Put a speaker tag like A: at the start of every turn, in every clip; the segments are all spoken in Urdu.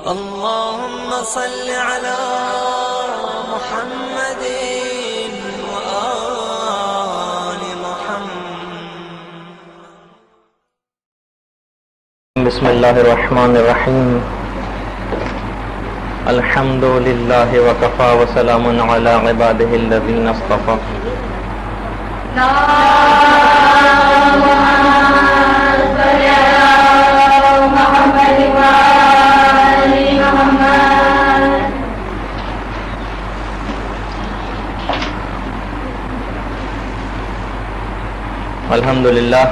A: اللهم صل على محمد وآل محمد.
B: بسم الله الرحمن الرحيم. الحمد لله وكفى وسلام على عباده الذين اصطفى. الحمدللہ.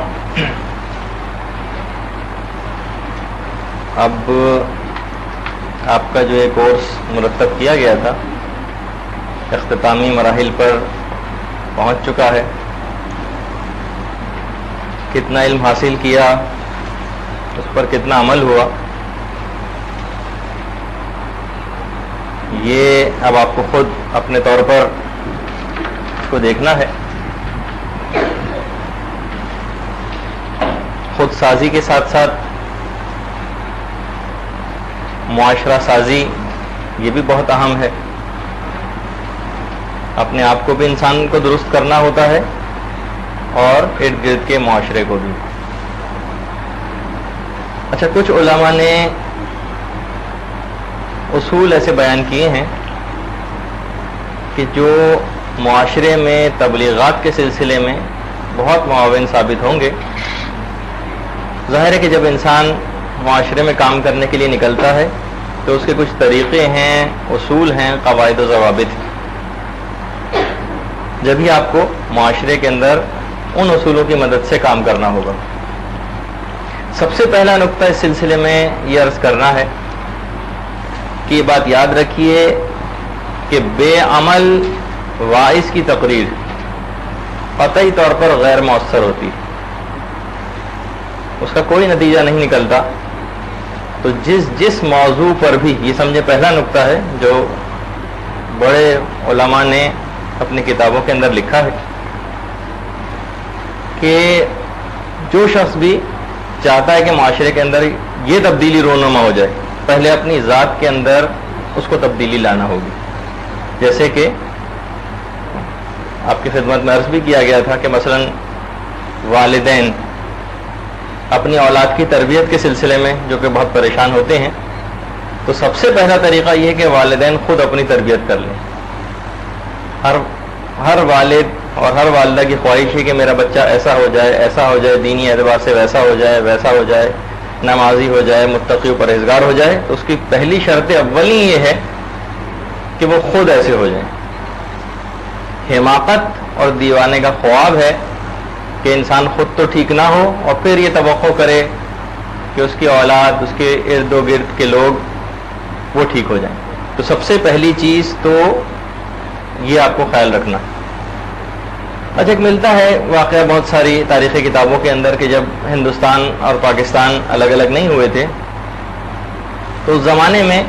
B: اب آپ کا جو یہ کورس مرتب کیا گیا تھا اختتامی مراحل پر پہنچ چکا ہے. کتنا علم حاصل کیا، اس پر کتنا عمل ہوا، یہ اب آپ کو خود اپنے طور پر اس کو دیکھنا ہے. خود سازی کے ساتھ ساتھ معاشرہ سازی یہ بھی بہت اہم ہے. اپنے آپ کو بھی انسان کو درست کرنا ہوتا ہے اور ارد گرد کے معاشرے کو بھی. اچھا، کچھ علماء نے اصول ایسے بیان کیے ہیں کہ جو معاشرے میں تبلیغات کے سلسلے میں بہت معاون ثابت ہوں گے. ظاہر ہے کہ جب انسان معاشرے میں کام کرنے کے لیے نکلتا ہے تو اس کے کچھ طریقے ہیں، اصول ہیں، قواعد و ضوابط ہیں. جب ہی آپ کو معاشرے کے اندر ان اصولوں کی مدد سے کام کرنا ہوگا. سب سے پہلا نقطہ اس سلسلے میں یہ عرض کرنا ہے کہ یہ بات یاد رکھیے کہ بے عمل واعظ کی تقریر قطعی طور پر غیر مؤثر ہوتی ہے، اس کا کوئی نتیجہ نہیں نکلتا. تو جس موضوع پر بھی، یہ سمجھے پہلا نقطہ ہے جو بڑے علماء نے اپنی کتابوں کے اندر لکھا ہے کہ جو شخص بھی چاہتا ہے کہ معاشرے کے اندر یہ تبدیلی رونما ہو جائے، پہلے اپنی ذات کے اندر اس کو تبدیلی لانا ہوگی. جیسے کہ آپ کی خدمت میں عرض بھی کیا گیا تھا کہ مثلا والدین اپنی اولاد کی تربیت کے سلسلے میں جو کہ بہت پریشان ہوتے ہیں، تو سب سے پہلا طریقہ یہ ہے کہ والدین خود اپنی تربیت کر لیں. ہر والد اور ہر والدہ کی خواہش ہے کہ میرا بچہ ایسا ہو جائے، ایسا ہو جائے، دینی اعتبار سے ویسا ہو جائے، ویسا ہو جائے، نمازی ہو جائے، متقی و پرہیزگار ہو جائے. تو اس کی پہلی شرط اولی یہ ہے کہ وہ خود ایسے ہو جائیں. حماقت اور دیوانے کا خواب ہے کہ انسان خود تو ٹھیک نہ ہو اور پھر یہ توقع کرے کہ اس کی اولاد، اس کے ارد و گرد کے لوگ وہ ٹھیک ہو جائیں. تو سب سے پہلی چیز تو یہ آپ کو خیال رکھنا. اچھا، ایک ملتا ہے واقعہ بہت ساری تاریخی کتابوں کے اندر کہ جب ہندوستان اور پاکستان الگ الگ نہیں ہوئے تھے تو اس زمانے میں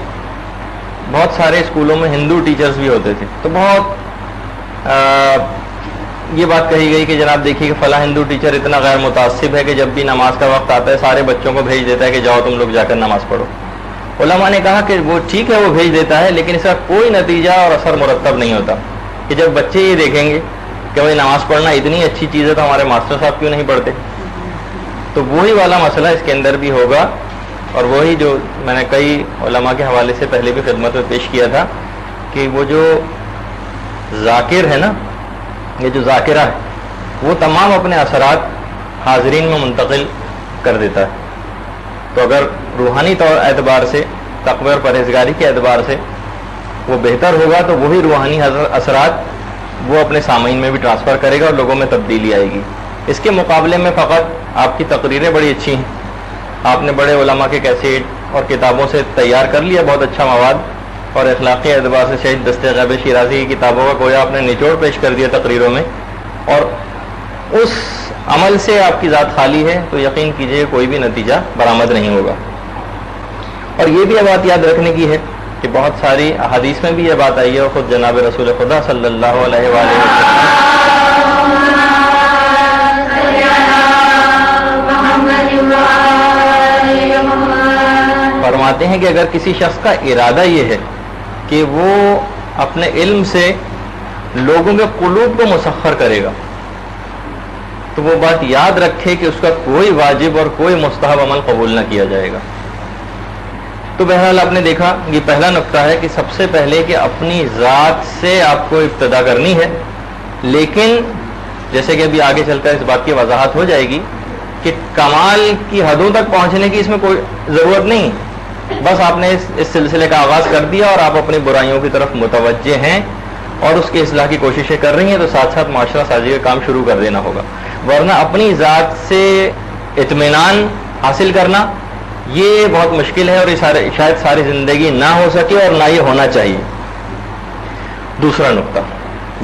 B: بہت سارے اسکولوں میں ہندو ٹیچرز بھی ہوتے تھے. تو بہت یہ بات کہی گئی کہ جناب دیکھیے کہ فلاں ہندو ٹیچر اتنا غیر متعصب ہے کہ جب بھی نماز کا وقت آتا ہے سارے بچوں کو بھیج دیتا ہے کہ جاؤ تم لوگ جا کر نماز پڑھو. علماء نے کہا کہ وہ ٹھیک ہے، وہ بھیج دیتا ہے، لیکن اس کا کوئی نتیجہ اور اثر مرتب نہیں ہوتا. کہ جب بچے یہ دیکھیں گے کہ بھائی نماز پڑھنا اتنی اچھی چیز ہے تو ہمارے ماسٹر صاحب کیوں نہیں پڑھتے. تو وہی والا مسئلہ اس کے اندر بھی ہوگا، اور وہی جو میں نے کئی علماء کے حوالے سے پہلے بھی خدمت میں پیش کیا تھا کہ وہ جو ذاکر ہے نا، یہ جو ذاکرہ ہے، وہ تمام اپنے اثرات حاضرین میں منتقل کر دیتا ہے. تو اگر روحانی طور اعتبار سے، تقوی اور پرہیزگاری کے اعتبار سے وہ بہتر ہوگا تو وہی روحانی اثرات وہ اپنے سامعین میں بھی ٹرانسفر کرے گا اور لوگوں میں تبدیلی آئے گی. اس کے مقابلے میں فقط آپ کی تقریریں بڑی اچھی ہیں، آپ نے بڑے علماء کے کیسیٹ اور کتابوں سے تیار کر لیا بہت اچھا مواد، اور اخلاقی اعتبار سے شہید دست غیب شیرازی کی کتابوں کا کوئی آپ نے نچوڑ پیش کر دیا تقریروں میں، اور اس عمل سے آپ کی ذات خالی ہے، تو یقین کیجئے کوئی بھی نتیجہ برآمد نہیں ہوگا. اور یہ بھی بات یاد رکھنے کی ہے کہ بہت ساری احادیث میں بھی یہ بات آئی ہے، اور خود جناب رسول خدا صلی اللہ علیہ وآلہ وسلم فرماتے ہیں کہ اگر کسی شخص کا ارادہ یہ ہے کہ وہ اپنے علم سے لوگوں کے قلوب کو مسخر کرے گا تو وہ بات یاد رکھے کہ اس کا کوئی واجب اور کوئی مستحب عمل قبول نہ کیا جائے گا. تو بہرحال آپ نے دیکھا یہ پہلا نقطہ ہے کہ سب سے پہلے کہ اپنی ذات سے آپ کو ابتدا کرنی ہے، لیکن جیسے کہ ابھی آگے چل کر اس بات کی وضاحت ہو جائے گی کہ کمال کی حدوں تک پہنچنے کی اس میں کوئی ضرورت نہیں. بس آپ نے اس سلسلے کا آغاز کر دیا اور آپ اپنی برائیوں کی طرف متوجہ ہیں اور اس کی اصلاح کی کوششیں کر رہی ہیں تو ساتھ ساتھ معاشرہ سازی کا کام شروع کر دینا ہوگا. ورنہ اپنی ذات سے اطمینان حاصل کرنا یہ بہت مشکل ہے اور یہ شاید ساری زندگی نہ ہو سکے اور نہ یہ ہونا چاہیے. دوسرا نقطہ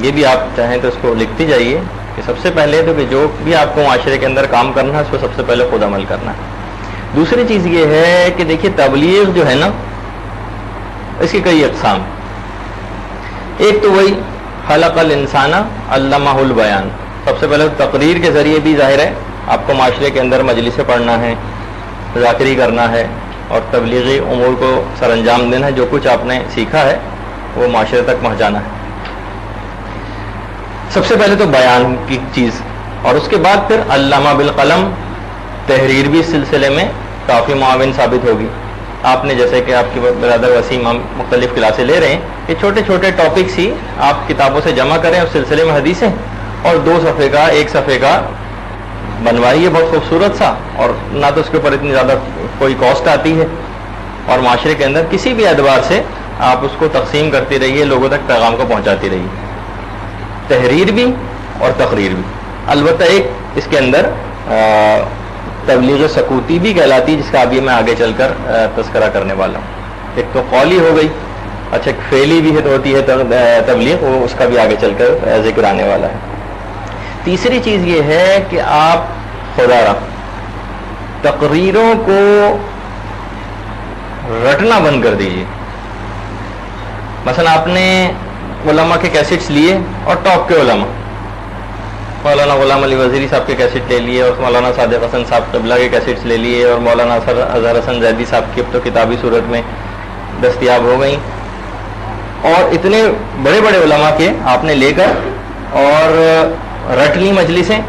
B: یہ بھی آپ چاہیں تو اس کو لکھتی جائیے کہ سب سے پہلے تو کہ جو بھی آپ کو معاشرے کے اندر کام کرنا ہے اس کو سب سے پہلے خود عمل کرنا ہے. دوسری چیز یہ ہے کہ دیکھیے تبلیغ جو ہے نا اس کی کئی اقسام. ایک تو وہی خلق الانسان علمہ البیان، سب سے پہلے تقریر کے ذریعے بھی ظاہر ہے آپ کو معاشرے کے اندر مجلسیں پڑھنا ہے، ذاکری کرنا ہے اور تبلیغی امور کو سر انجام دینا ہے. جو کچھ آپ نے سیکھا ہے وہ معاشرے تک پہنچانا ہے. سب سے پہلے تو بیان کی چیز اور اس کے بعد پھر علامہ بالقلم تحریر بھی اس سلسلے میں کافی معاون ثابت ہوگی. آپ نے جیسے کہ آپ کی برادر وسیم ہم مختلف کلاسیں لے رہے ہیں کہ چھوٹے چھوٹے ٹاپکس ہی آپ کتابوں سے جمع کریں اس سلسلے میں حدیثیں اور 2 صفحے کا 1 صفحے کا بنوائیے بہت خوبصورت سا، اور نہ تو اس کے اوپر اتنی زیادہ کوئی کاسٹ آتی ہے اور معاشرے کے اندر کسی بھی اعتبار سے آپ اس کو تقسیم کرتی رہیے، لوگوں تک پیغام کو پہنچاتی رہیے. تحریر بھی اور تقریر بھی. البتہ ایک اس کے اندر تبلیغ سکوتی بھی کہلاتی جس کا ابھی میں آگے چل کر تذکرہ کرنے والا ہوں. ایک تو قولی ہو گئی، اچھا ایک فعلی بھی ہوتی ہے تبلیغ، وہ اس کا بھی آگے چل کر ذکر آنے والا ہے. تیسری چیز یہ ہے کہ آپ خدا را تقریروں کو رٹنا بند کر دیجیے. مثلا آپ نے علماء کے کیسٹس لیے اور ٹاپ کے علماء مولانا غلام علی وزیری صاحب کے کیسٹ لے لیے اور مولانا صادق حسن صاحب قبلہ کے کیسٹس لے لیے اور مولانا اظہر حسن زیدی صاحب کی اب تو کتابی صورت میں دستیاب ہو گئیں، اور اتنے بڑے بڑے علماء کے آپ نے لے کر اور رٹ لی مجلسیں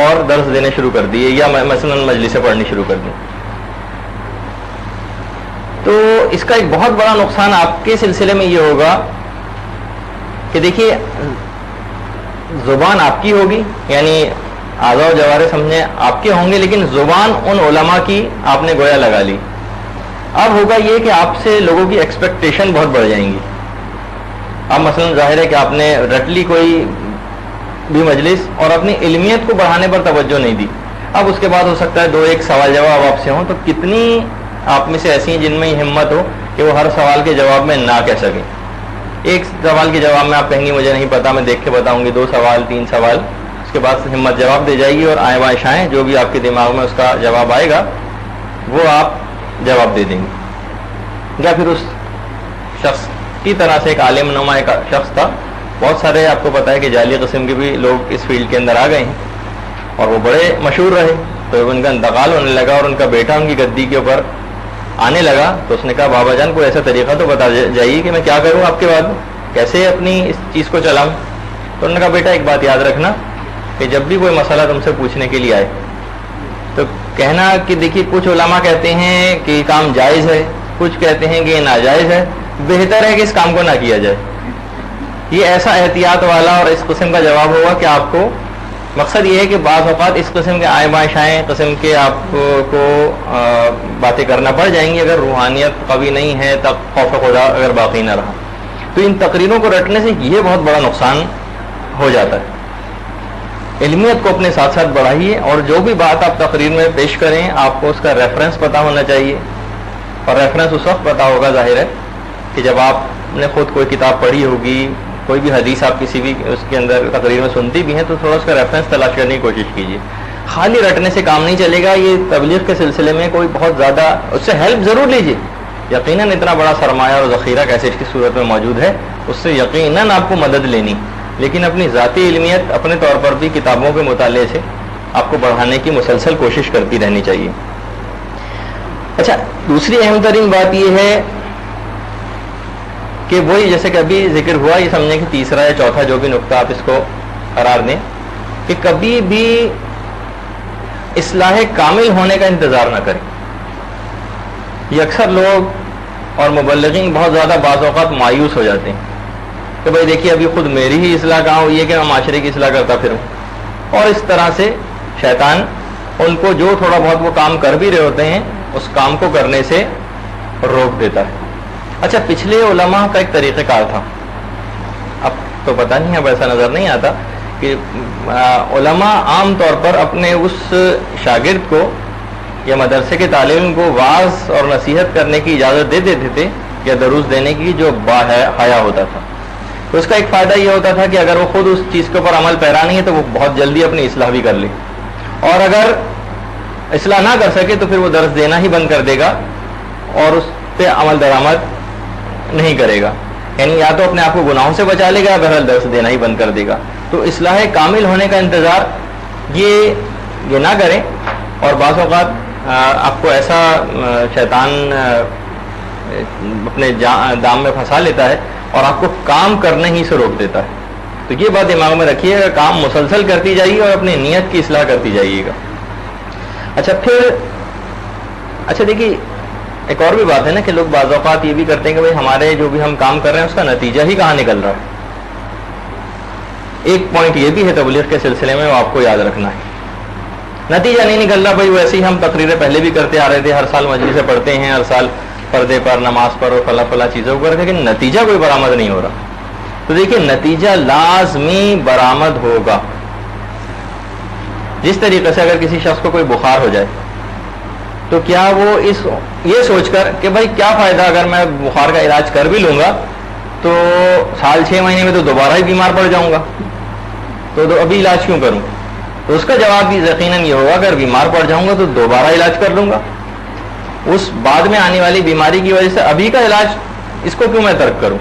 B: اور درس دینے شروع کر دیے یا مثلا مجلسیں پڑھنی شروع کر دی. تو اس کا ایک بہت بڑا نقصان آپ کے سلسلے میں یہ ہوگا کہ دیکھیے زبان آپ کی ہوگی، یعنی اعضاء و جوارح سمجھیں آپ کے ہوں گے، لیکن زبان ان علماء کی آپ نے گویا لگا لی. اب ہوگا یہ کہ آپ سے لوگوں کی ایکسپیکٹیشن بہت بڑھ جائیں گی. اب مثلا ظاہر ہے کہ آپ نے رٹ لی کوئی بھی مجلس اور اپنی علمیت کو بڑھانے پر توجہ نہیں دی. اب اس کے بعد ہو سکتا ہے 2-1 سوال جواب آپ سے ہوں، تو کتنی آپ میں سے ایسی ہیں جن میں یہ ہمت ہو کہ وہ ہر سوال کے جواب میں نہ کہہ سکیں. ایک سوال کے جواب میں آپ کہیں گی مجھے نہیں پتا، میں دیکھ کے بتاؤں گی. 2 سوال 3 سوال اس کے بعد ہمت جواب دے جائے گی اور آئیں بائیں شائیں جو بھی آپ کے دماغ میں اس کا جواب آئے گا وہ آپ جواب دے دیں گے. یا پھر اس شخص کی طرح سے ایک عالم نما ایک شخص تھا، بہت سارے آپ کو پتا ہے کہ جعلی قسم کے بھی لوگ اس فیلڈ کے اندر آ گئے ہیں اور وہ بڑے مشہور رہے. تو ان کا انتقال ہونے لگا اور ان کا بیٹا ان کی گدی کے اوپر آنے لگا تو اس نے کہا بابا جان کوئی ایسا طریقہ تو بتا جائیے کہ میں کیا کروں آپ کے بعد، کیسے اپنی اس چیز کو چلاؤں. تو انہوں نے کہا بیٹا ایک بات یاد رکھنا کہ جب بھی کوئی مسئلہ تم سے پوچھنے کے لیے آئے تو کہنا کہ دیکھیے کچھ علماء کہتے ہیں کہ یہ کام جائز ہے، کچھ کہتے ہیں کہ یہ ناجائز ہے، بہتر ہے کہ اس کام کو نہ کیا جائے. یہ ایسا احتیاط والا اور اس قسم کا جواب ہوگا کہ آپ کو مقصد یہ ہے کہ بعض اوقات اس قسم کے آئیں بائیں شائیں قسم کے آپ کو باتیں کرنا پڑ جائیں گی اگر روحانیت قوی نہیں ہے، تب خوف خدا اگر باقی نہ رہا. تو ان تقریروں کو رٹنے سے یہ بہت بڑا نقصان ہو جاتا ہے. علمیت کو اپنے ساتھ ساتھ بڑھائیے اور جو بھی بات آپ تقریر میں پیش کریں آپ کو اس کا ریفرنس پتہ ہونا چاہیے. اور ریفرنس اس وقت پتہ ہوگا ظاہر ہے کہ جب آپ نے خود کوئی کتاب پڑھی ہوگی، کوئی بھی حدیث آپ کسی بھی اس کے اندر تقریر میں سنتی بھی ہیں تو تھوڑا اس کا ریفرنس تلاش کرنے کی کوشش کیجیے. خالی رٹنے سے کام نہیں چلے گا. یہ تبلیغ کے سلسلے میں کوئی بہت زیادہ اس سے ہیلپ ضرور لیجیے. یقیناً اتنا بڑا سرمایہ اور ذخیرہ کیسٹ کی صورت میں موجود ہے، اس سے یقیناً آپ کو مدد لینی، لیکن اپنی ذاتی علمیت اپنے طور پر بھی کتابوں کے مطالعے سے آپ کو بڑھانے کی مسلسل کوشش کرتی رہنی چاہیے. اچھا، دوسری اہم ترین بات یہ ہے کہ وہی جیسے کہ ابھی ذکر ہوا، یہ سمجھیں کہ تیسرا یا چوتھا جو بھی نقطہ آپ اس کو قرار دیں، کہ کبھی بھی اصلاح کامل ہونے کا انتظار نہ کریں. یہ اکثر لوگ اور مبلغین بہت زیادہ بعض اوقات مایوس ہو جاتے ہیں کہ بھائی دیکھیے ابھی خود میری ہی اصلاح کہاں ہوئی ہے کہ میں معاشرے کی اصلاح کرتا پھروں. اور اس طرح سے شیطان ان کو جو تھوڑا بہت وہ کام کر بھی رہے ہوتے ہیں اس کام کو کرنے سے روک دیتا ہے. اچھا، پچھلے علماء کا ایک طریقہ کار تھا، اب تو پتہ نہیں اب ایسا نظر نہیں آتا کہ علماء عام طور پر اپنے اس شاگرد کو یا مدرسے کے طالب علم کو وعظ اور نصیحت کرنے کی اجازت دے دیتے تھے یا دروس دینے کی جو حیا ہوتا تھا. تو اس کا ایک فائدہ یہ ہوتا تھا کہ اگر وہ خود اس چیز کے اوپر عمل پیرا نہیں ہے تو وہ بہت جلدی اپنی اصلاح بھی کر لے، اور اگر اصلاح نہ کر سکے تو پھر وہ درس دینا ہی بند کر دے گا اور اس پہ عمل درآمد نہیں کرے گا. یعنی یا تو اپنے آپ کو گناہوں سے بچا لے گا، بہرحال درس دینا ہی بند کر دے گا. تو اصلاح کامل ہونے کا انتظار یہ نہ کریں. اور بعض اوقات آپ کو ایسا شیطان اپنے دام میں پھنسا لیتا ہے اور آپ کو کام کرنے ہی سے روک دیتا ہے. تو یہ بات دماغ میں رکھیے گا، کام مسلسل کرتی جائیے اور اپنی نیت کی اصلاح کرتی جائیے گا. اچھا دیکھیے، ایک اور بھی بات ہے نا کہ لوگ بعض اوقات یہ بھی کرتے ہیں کہ بھائی ہمارے جو بھی ہم کام کر رہے ہیں اس کا نتیجہ ہی کہاں نکل رہا ہے. ایک پوائنٹ یہ بھی ہے تبلیغ کے سلسلے میں، وہ آپ کو یاد رکھنا ہے. نتیجہ نہیں نکل رہا، بھائی ویسے ہی ہم تقریریں پہلے بھی کرتے آ رہے تھے، ہر سال مجلسیں پڑھتے ہیں، ہر سال پردے پر نماز پر اور فلاں چیزوں پر، لیکن نتیجہ کوئی برآمد نہیں ہو رہا. تو دیکھیے نتیجہ لازمی برآمد ہوگا. جس طریقے سے اگر کسی شخص کو کوئی بخار ہو جائے تو کیا وہ یہ سوچ کر کہ بھائی کیا فائدہ اگر میں بخار کا علاج کر بھی لوں گا تو سال 6 مہینے میں تو دوبارہ ہی بیمار پڑ جاؤں گا، تو ابھی علاج کیوں کروں؟ تو اس کا جواب بھی یقیناً یہ ہوگا اگر بیمار پڑ جاؤں گا تو دوبارہ علاج کر لوں گا، اس بعد میں آنے والی بیماری کی وجہ سے ابھی کا علاج اس کو کیوں میں ترک کروں.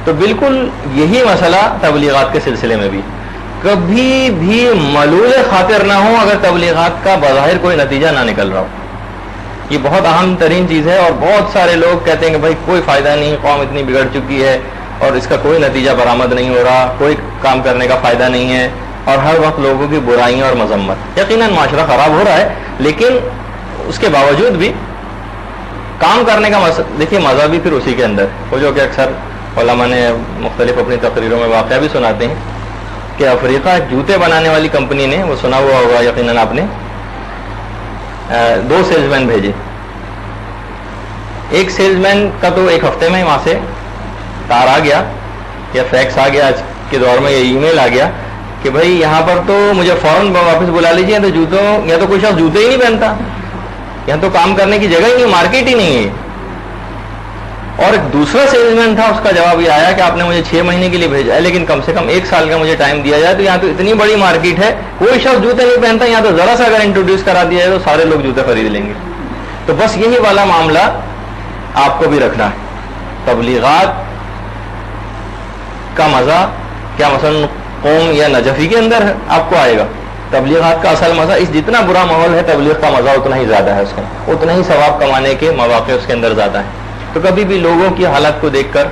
B: تو بالکل یہی مسئلہ تبلیغات کے سلسلے میں بھی، کبھی بھی ملول خاطر نہ ہو اگر تبلیغات کا بظاہر کوئی نتیجہ نہ نکل رہا ہو. یہ بہت اہم ترین چیز ہے. اور بہت سارے لوگ کہتے ہیں کہ بھائی کوئی فائدہ نہیں، قوم اتنی بگڑ چکی ہے اور اس کا کوئی نتیجہ برآمد نہیں ہو رہا، کوئی کام کرنے کا فائدہ نہیں ہے، اور ہر وقت لوگوں کی برائیاں اور مذمت. یقیناً معاشرہ خراب ہو رہا ہے، لیکن اس کے باوجود بھی کام کرنے کا دیکھیے مزہ بھی پھر اسی کے اندر وہ جو کہ اکثر علماء نے مختلف اپنی تقریروں میں واقعہ بھی سناتے ہیں کہ افریقہ ایک جوتے بنانے والی کمپنی نے، وہ سنا ہوا ہوگا یقیناً آپ نے، 2 سیلز مین بھیجے. ایک سیلز مین کا تو ایک ہفتے میں وہاں سے تار آ گیا یا فیکس آ گیا، آج کے دور میں یہ ای میل آ گیا کہ بھائی یہاں پر تو مجھے فوراً واپس بلا لیجیے، تو جوتوں یا تو کوئی شخص جوتے ہی نہیں پہنتا، یہاں تو کام کرنے کی جگہ ہی نہیں، مارکیٹ ہی نہیں ہے. اور ایک دوسرا سیلز مین تھا، اس کا جواب یہ آیا کہ آپ نے مجھے 6 مہینے کے لیے بھیجا ہے، لیکن کم سے کم 1 سال کا مجھے ٹائم دیا جائے، تو یہاں تو اتنی بڑی مارکیٹ ہے، کوئی شخص جوتے نہیں پہنتا، یہاں تو ذرا سا اگر انٹروڈیوس کرا دیا جائے تو سارے لوگ جوتے خرید لیں گے. تو بس یہی والا معاملہ آپ کو بھی رکھنا ہے. تبلیغات کا مزہ کیا مثلا قوم یا نجفی کے اندر آپ کو آئے گا؟ تبلیغات کا اصل مزہ، اس جتنا برا ماحول ہے تبلیغ کا مزہ اتنا ہی زیادہ ہے، اس کا اتنا ہی ثواب کمانے کے مواقع اس کے اندر زیادہ ہیں. تو کبھی بھی لوگوں کی حالت کو دیکھ کر،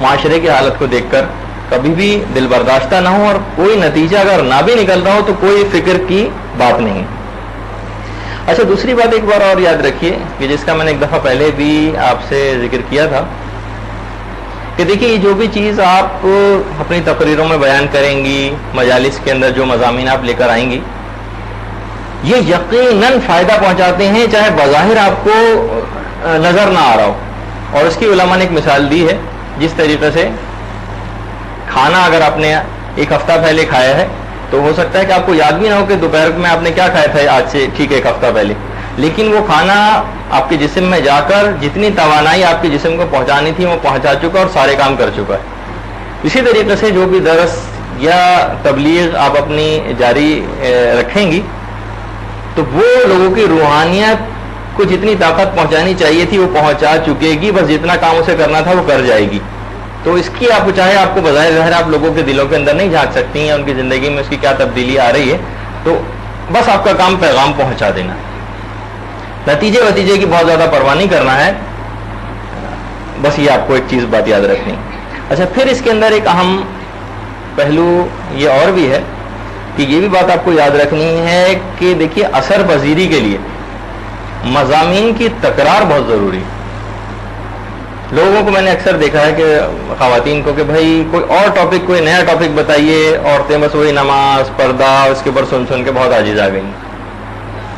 B: معاشرے کی حالت کو دیکھ کر کبھی بھی دل برداشتہ نہ ہو، اور کوئی نتیجہ اگر نہ بھی نکل رہا ہو تو کوئی فکر کی بات نہیں. اچھا، دوسری بات ایک بار اور یاد رکھیے کہ جس کا میں نے ایک دفعہ پہلے بھی آپ سے ذکر کیا تھا کہ دیکھیے یہ جو بھی چیز آپ اپنی تقریروں میں بیان کریں گی، مجالس کے اندر جو مضامین آپ لے کر آئیں گی، یہ یقیناً فائدہ پہنچاتے ہیں چاہے بظاہر آپ کو نظر نہ آ رہا ہو. اور اس کی علماء نے ایک مثال دی ہے، جس طریقے سے کھانا اگر آپ نے 1 ہفتہ پہلے کھایا ہے تو ہو سکتا ہے کہ آپ کو یاد بھی نہ ہو کہ دوپہر میں آپ نے کیا کھایا تھا آج سے ٹھیک 1 ہفتہ پہلے، لیکن وہ کھانا آپ کے جسم میں جا کر جتنی توانائی آپ کے جسم کو پہنچانی تھی وہ پہنچا چکا اور سارے کام کر چکا ہے. اسی طریقے سے جو بھی درس یا تبلیغ آپ اپنی جاری رکھیں گی تو وہ لوگوں کی روحانیت کو جتنی طاقت پہنچانی چاہیے تھی وہ پہنچا چکے گی، بس جتنا کام اسے کرنا تھا وہ کر جائے گی. تو اس کی آپ چاہے آپ کو بظاہر ظاہر آپ لوگوں کے دلوں کے اندر نہیں جھانک سکتی ہیں، ان کی زندگی میں اس کی کیا تبدیلی آ رہی ہے، تو بس آپ کا کام پیغام پہنچا دینا. نتیجے وتیجے کی بہت زیادہ پرواہ نہیں کرنا ہے، بس یہ آپ کو ایک چیز بات یاد رکھنی. اچھا، پھر اس کے اندر ایک اہم پہلو یہ اور بھی ہے کہ یہ بھی بات آپ کو یاد رکھنی ہے کہ دیکھیے اثر پذیری کے لیے مضامین کی تکرار بہت ضروری ہے. لوگوں کو میں نے اکثر دیکھا ہے کہ خواتین کو کہ بھائی کوئی اور ٹاپک، کوئی نیا ٹاپک بتائیے، عورتیں بس وہی نماز، پردہ، اس کے اوپر سن سن کے بہت عاجز آ گئی.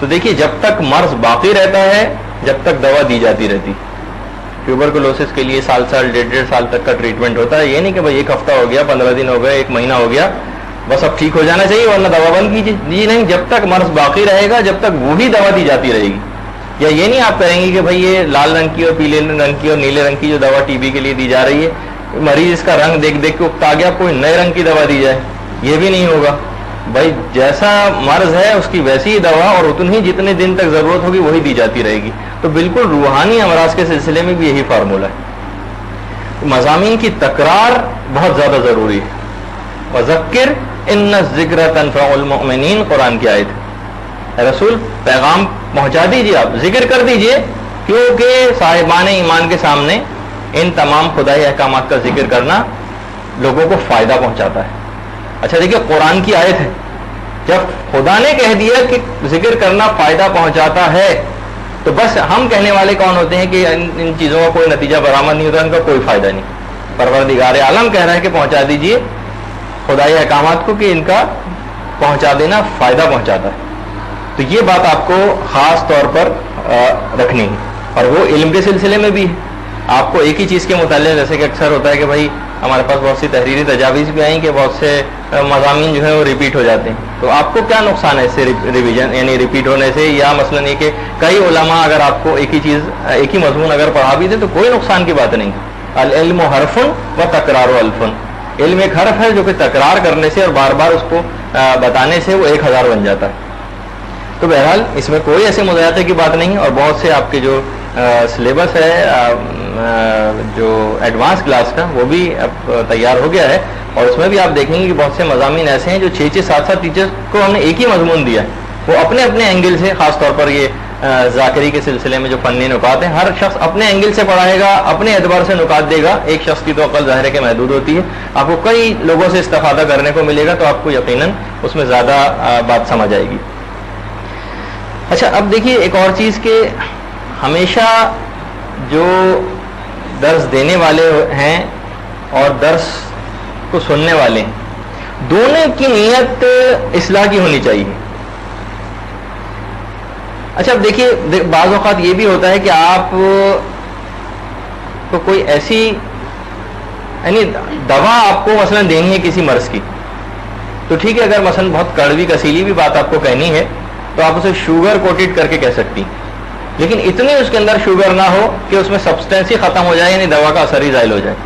B: تو دیکھیے جب تک مرض باقی رہتا ہے جب تک دوا دی جاتی رہتی. ٹیوبرکلوسس کے لیے سال ڈیڑھ سال تک کا ٹریٹمنٹ ہوتا ہے. یہ نہیں کہ بھائی ایک ہفتہ ہو گیا، 15 دن ہو گئے، 1 مہینہ ہو گیا، بس اب ٹھیک ہو جانا چاہیے ورنہ دوا بند کیجیے. جی نہیں، جب تک مرض باقی رہے گا جب تک وہی دوا دی جاتی رہے گی. یا یہ نہیں آپ کہیں گے کہ بھائی یہ لال رنگ کی اور پیلے رنگ کی اور نیلے رنگ کی جو دوا ٹی بی کے لیے دی جا رہی ہے، مریض اس کا رنگ دیکھ دیکھ کے اکتا گیا، کوئی نئے رنگ کی دوا دی جائے، یہ بھی نہیں ہوگا. بھائی جیسا مرض ہے اس کی ویسی ہی دوا اور اتنی جتنے دن تک ضرورت ہوگی وہی دی جاتی رہے گی. تو بالکل روحانی امراض کے سلسلے میں بھی یہی فارمولہ ہے. مضامین کی تکرار بہت زیادہ ضروری ہے. وذکر ان الذکر تنفع المؤمنین، قرآن کی آیت ہے. رسول پیغام پہنچا دیجیے، آپ ذکر کر دیجیے، کیونکہ صاحبان ایمان کے سامنے ان تمام خدائی احکامات کا ذکر کرنا لوگوں کو فائدہ پہنچاتا ہے. اچھا دیکھیے قرآن کی آیت ہے، جب خدا نے کہہ دیا کہ ذکر کرنا فائدہ پہنچاتا ہے تو بس ہم کہنے والے کون ہوتے ہیں کہ ان چیزوں کا کوئی نتیجہ برآمد نہیں ہوتا، ان کا کوئی فائدہ نہیں. پروردگار عالم کہہ رہا ہے کہ پہنچا دیجیے خدائی احکامات کو، کہ ان کا پہنچا دینا فائدہ پہنچاتا ہے. تو یہ بات آپ کو خاص طور پر رکھنی ہے. اور وہ علم کے سلسلے میں بھی ہے. آپ کو ایک ہی چیز کے متعلق، جیسے کہ اکثر ہوتا ہے کہ بھائی ہمارے پاس بہت سی تحریری تجاویز بھی آئیں کہ بہت سے مضامین جو ہیں وہ ریپیٹ ہو جاتے ہیں. تو آپ کو کیا نقصان ہے اس سے ریویژن یعنی ریپیٹ ہونے سے؟ یا مثلاً یہ کہ کئی علماء اگر آپ کو ایک ہی مضمون اگر پڑھا بھی دیں تو کوئی نقصان کی بات نہیں. العلم حرف و تکرار و الف. علم ایک حرف ہے جو کہ تکرار کرنے سے اور بار بار اس کو بتانے سے وہ 1000 بن جاتا ہے. تو بہرحال اس میں کوئی ایسے مضایقے کی بات نہیں. اور بہت سے آپ کے جو سلیبس ہے جو ایڈوانس کلاس کا وہ بھی اب تیار ہو گیا ہے، اور اس میں بھی آپ دیکھیں گے کہ بہت سے مضامین ایسے ہیں جو 6-6 7-7 ٹیچرز کو ہم نے ایک ہی مضمون دیا ہے. وہ اپنے اپنے اینگل سے، خاص طور پر یہ ذاکری کے سلسلے میں جو فنی نکات ہیں، ہر شخص اپنے اینگل سے پڑھائے گا، اپنے اعتبار سے نکات دے گا. ایک شخص کی تو عقل ظاہر ہے کہ محدود ہوتی ہے، آپ کو کئی لوگوں سے استفادہ کرنے کو ملے گا تو آپ کو یقیناً اس میں زیادہ بات سمجھ آئے گی. اچھا اب دیکھیے ایک اور چیز کہ ہمیشہ جو درس دینے والے ہیں اور درس کو سننے والے ہیں، دونوں کی نیت اصلاح کی ہونی چاہیے. اچھا اب دیکھیے بعض اوقات یہ بھی ہوتا ہے کہ آپ کو کوئی ایسی یعنی دوا آپ کو مثلا دینی ہے کسی مرض کی، تو ٹھیک ہے اگر مثلا بہت کڑوی کسیلی بھی بات آپ کو کہنی ہے تو آپ اسے شوگر کوٹڈ کر کے کہہ سکتی، لیکن اتنی اس کے اندر شوگر نہ ہو کہ اس میں سبسٹینس ہی ختم ہو جائے، یعنی دوا کا اثر ہی زائل ہو جائے.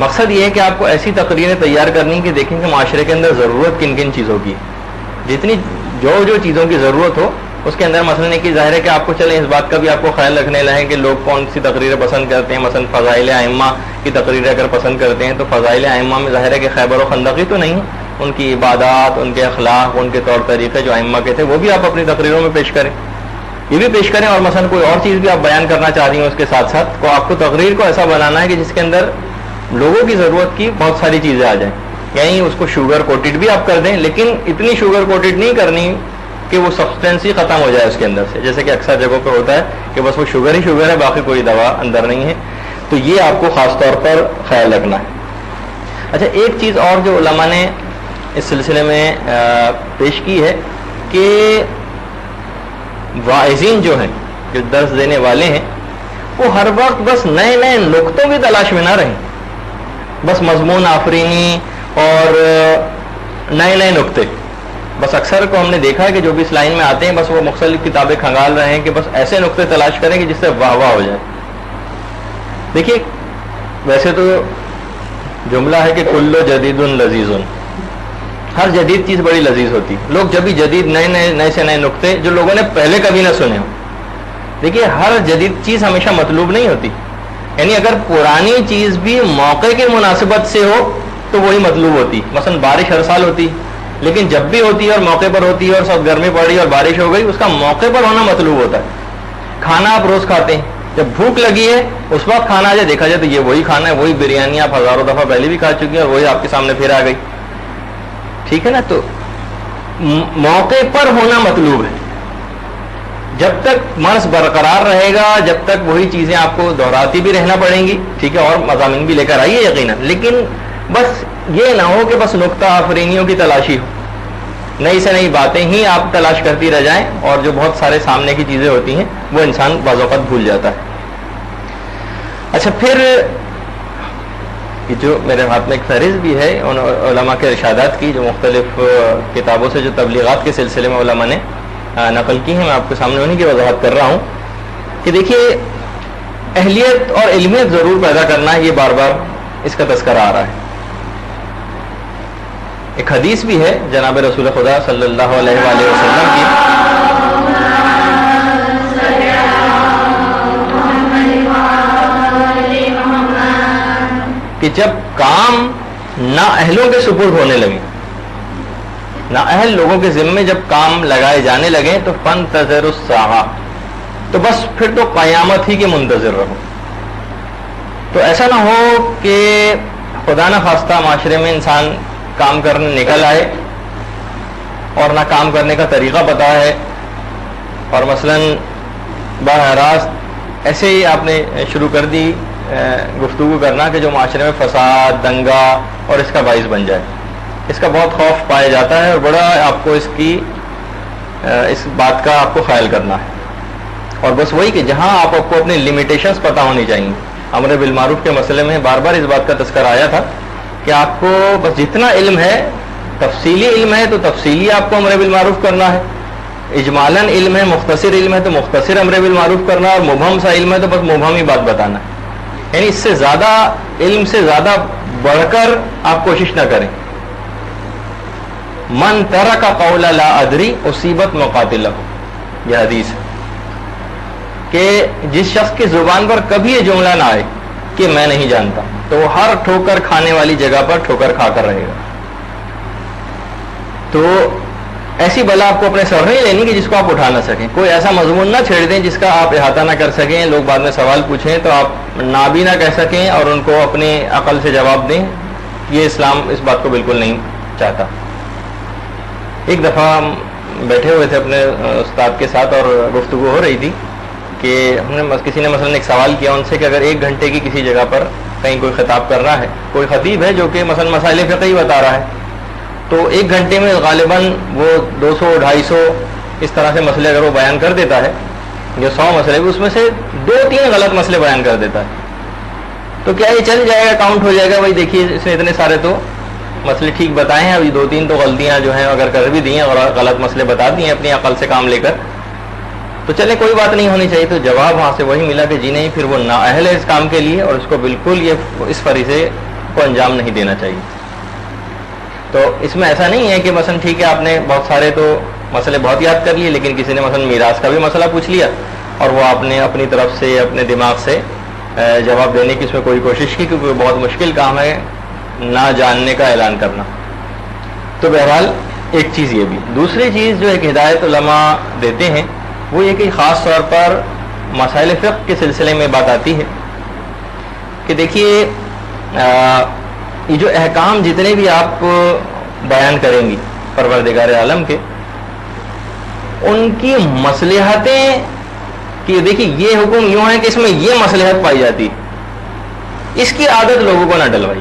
B: مقصد یہ ہے کہ آپ کو ایسی تقریریں تیار کرنی کہ دیکھیں کہ معاشرے کے اندر ضرورت کن کن چیزوں کی، جتنی جو چیزوں کی ضرورت ہو اس کے اندر. مثلا ایک ظاہر ہے کہ آپ کو چلیں اس بات کا بھی آپ کو خیال رکھنے لگے کہ لوگ کون سی تقریریں پسند کرتے ہیں. مثلا فضائل ائمہ کی تقریریں اگر پسند کرتے ہیں تو فضائل ائمہ میں ظاہر ہے کہ خیبر و خندقی تو نہیں، ان کی عبادات، ان کے اخلاق، ان کے طور طریقے جو ائمہ کے تھے وہ بھی آپ اپنی تقریروں میں پیش کریں، یہ بھی پیش کریں. اور مثلا کوئی اور چیز بھی آپ بیان کرنا چاہ رہی ہیں اس کے ساتھ ساتھ کو آپ کو تقریر کو ایسا بنانا ہے کہ جس کے اندر لوگوں کی ضرورت کی بہت ساری چیزیں آ جائیں. یعنی اس کو شوگر کوٹڈ بھی آپ کر دیں، لیکن اتنی شوگر کوٹڈ نہیں کرنی کہ وہ سبسٹینس ہی ختم ہو جائے اس کے اندر سے، جیسے کہ اکثر جگہوں پہ ہوتا ہے کہ بس وہ شوگر ہی شوگر ہے، باقی کوئی دوا اندر نہیں ہے. تو یہ آپ کو خاص طور پر خیال رکھنا ہے. اچھا ایک چیز اور جو علماء نے اس سلسلے میں پیش کی ہے کہ واعظین جو ہیں، جو درس دینے والے ہیں، وہ ہر وقت بس نئے نئے نقطوں کی تلاش میں نہ رہیں، بس مضمون آفرینی اور نئے نئے نقطے. بس اکثر کو ہم نے دیکھا ہے کہ جو بھی اس لائن میں آتے ہیں بس وہ مختلف کتابیں کھنگال رہے ہیں کہ بس ایسے نقطے تلاش کریں کہ جس سے واہ واہ ہو جائے. دیکھیے ویسے تو جملہ ہے کہ کل جدید لذیذ، ہر جدید چیز بڑی لذیذ ہوتی. لوگ جب بھی جدید نئے سے نئے نقطے جو لوگوں نے پہلے کبھی نہ سنے ہوں. دیکھیے ہر جدید چیز ہمیشہ مطلوب نہیں ہوتی، یعنی اگر پرانی چیز بھی موقع کی مناسبت سے ہو تو وہی مطلوب ہوتی. مثلا بارش ہر سال ہوتی، لیکن جب بھی ہوتی ہے اور موقع پر ہوتی ہے اور سب گرمی پڑ رہی ہے اور بارش ہو گئی، اس کا موقع پر ہونا مطلوب ہوتا ہے. کھانا آپ روز کھاتے ہیں، جب بھوک لگی ہے اس وقت کھانا آ جائے، دیکھا جائے تو یہ وہی کھانا ہے، وہی بریانی آپ ہزاروں دفعہ پہلے بھی کھا چکی ہیں اور وہی آپ کے سامنے پھر آ گئی، ٹھیک ہے نا. تو موقع پر ہونا مطلوب ہے. جب تک مرض برقرار رہے گا، جب تک وہی چیزیں آپ کو دہراتی بھی رہنا پڑیں گی، ٹھیک ہے، اور مضامین بھی لے کر آئیے یقیناً، لیکن بس یہ نہ ہو کہ بس نکتہ آفرینیوں کی تلاشی ہو، نئی سے نئی باتیں ہی آپ تلاش کرتی رہ جائیں، اور جو بہت سارے سامنے کی چیزیں ہوتی ہیں وہ انسان بعض اوقات بھول جاتا ہے. اچھا، پھر یہ جو میرے ہاتھ میں ایک فہرست بھی ہے ان علماء کے ارشادات کی، جو مختلف کتابوں سے جو تبلیغات کے سلسلے میں علماء نے نقل کی ہیں، میں آپ کے سامنے انہیں کی وضاحت کر رہا ہوں کہ دیکھیے اہلیت اور علمیت ضرور پیدا کرنا ہے، یہ بار بار اس کا تذکرہ آ رہا ہے. ایک حدیث بھی ہے جناب رسول خدا صلی اللہ علیہ وآلہ وسلم کی کہ جب کام نااہلوں کے سپرد ہونے لگے، نااہل لوگوں کے ذمے جب کام لگائے جانے لگے تو فانتظر الساعہ، تو بس پھر تو قیامت ہی کے منتظر رہو. تو ایسا نہ ہو کہ خدا نہ خواستہ معاشرے میں انسان کام کرنے نکل آئے اور نہ کام کرنے کا طریقہ پتہ ہے، اور مثلاً براہ راست ایسے ہی آپ نے شروع کر دی گفتگو کرنا کہ جو معاشرے میں فساد، دنگا اور اس کا باعث بن جائے. اس کا بہت خوف پایا جاتا ہے اور بڑا آپ کو اس بات کا آپ کو خیال کرنا ہے. اور بس وہی کہ جہاں آپ کو اپنے لمیٹیشنز پتہ ہونی چاہیے. امر بالمعروف کے مسئلے میں بار بار اس بات کا تذکرہ آیا تھا کہ آپ کو بس جتنا علم ہے، تفصیلی علم ہے تو تفصیلی آپ کو امر بالمعروف کرنا ہے، اجمالاً علم ہے، مختصر علم ہے تو مختصر امر بالمعروف کرنا ہے، اور مبہم سا علم ہے تو بس مبہم ہی بات بتانا ہے. یعنی اس سے زیادہ علم سے زیادہ بڑھ کر آپ کوشش نہ کریں. من ترک قول لا ادری اصیبت مقاتلہ، یہ حدیث ہے کہ جس شخص کی زبان پر کبھی یہ جملہ نہ آئے کہ میں نہیں جانتا، تو وہ ہر ٹھوکر کھانے والی جگہ پر ٹھوکر کھا کر رہے گا. تو ایسی بلا آپ کو اپنے سر نہیں لینی کہ جس کو آپ اٹھا نہ سکیں. کوئی ایسا مضمون نہ چھیڑ دیں جس کا آپ احاطہ نہ کر سکیں، لوگ بعد میں سوال پوچھیں تو آپ نہ بھی نہ کہہ سکیں اور ان کو اپنی عقل سے جواب دیں. یہ اسلام اس بات کو بالکل نہیں چاہتا. ایک دفعہ ہم بیٹھے ہوئے تھے اپنے استاد کے ساتھ اور گفتگو ہو رہی تھی کہ ہم نے کسی نے مثلاً ایک سوال کیا ان سے کہ اگر 1 گھنٹے کی کسی جگہ پر کہیں کوئی خطاب کر رہا ہے، کوئی خطیب ہے جو کہ مثلاً مسائل فقہی بتا رہا ہے، تو 1 گھنٹے میں غالباً وہ 200 250 اس طرح سے مسئلے اگر وہ بیان کر دیتا ہے، جو 100 مسئلے بھی اس میں سے 2-3 غلط مسئلے بیان کر دیتا ہے، تو کیا یہ چل جائے گا، کاؤنٹ ہو جائے گا بھائی دیکھیے اس نے اتنے سارے تو مسئلے ٹھیک بتائے ہیں، ابھی 2-3 تو غلطیاں جو ہیں اگر کر بھی دی ہیں اور غلط مسئلے بتا دیے ہیں اپنی عقل سے کام لے کر، تو چلے کوئی بات نہیں ہونی چاہیے. تو جواب وہاں سے وہی ملا کہ جی نہیں، پھر وہ نااہل ہے اس کام کے لیے اور اس کو بالکل اس فریضے کو انجام نہیں دینا چاہیے. تو اس میں ایسا نہیں ہے کہ مثلا ٹھیک ہے آپ نے بہت سارے تو مسئلے بہت یاد کر لیے، لیکن کسی نے مثلا میراث کا بھی مسئلہ پوچھ لیا اور وہ آپ نے اپنی طرف سے اپنے دماغ سے جواب دینے کی اس میں کوئی کوشش کی، کیونکہ بہت مشکل کام ہے نہ جاننے کا اعلان کرنا. تو بہرحال ایک چیز یہ بھی. دوسری چیز جو ایک ہدایت علماء دیتے ہیں وہ یہ کہ خاص طور پر مسائل فقہ کے سلسلے میں بات آتی ہے کہ دیکھیے یہ جو احکام جتنے بھی آپ بیان کریں گی پروردگار عالم کے، ان کی مصلحتیں کہ دیکھیے یہ حکم یوں ہے کہ اس میں یہ مصلحت پائی جاتی ہے، اس کی عادت لوگوں کو نہ ڈلوائی.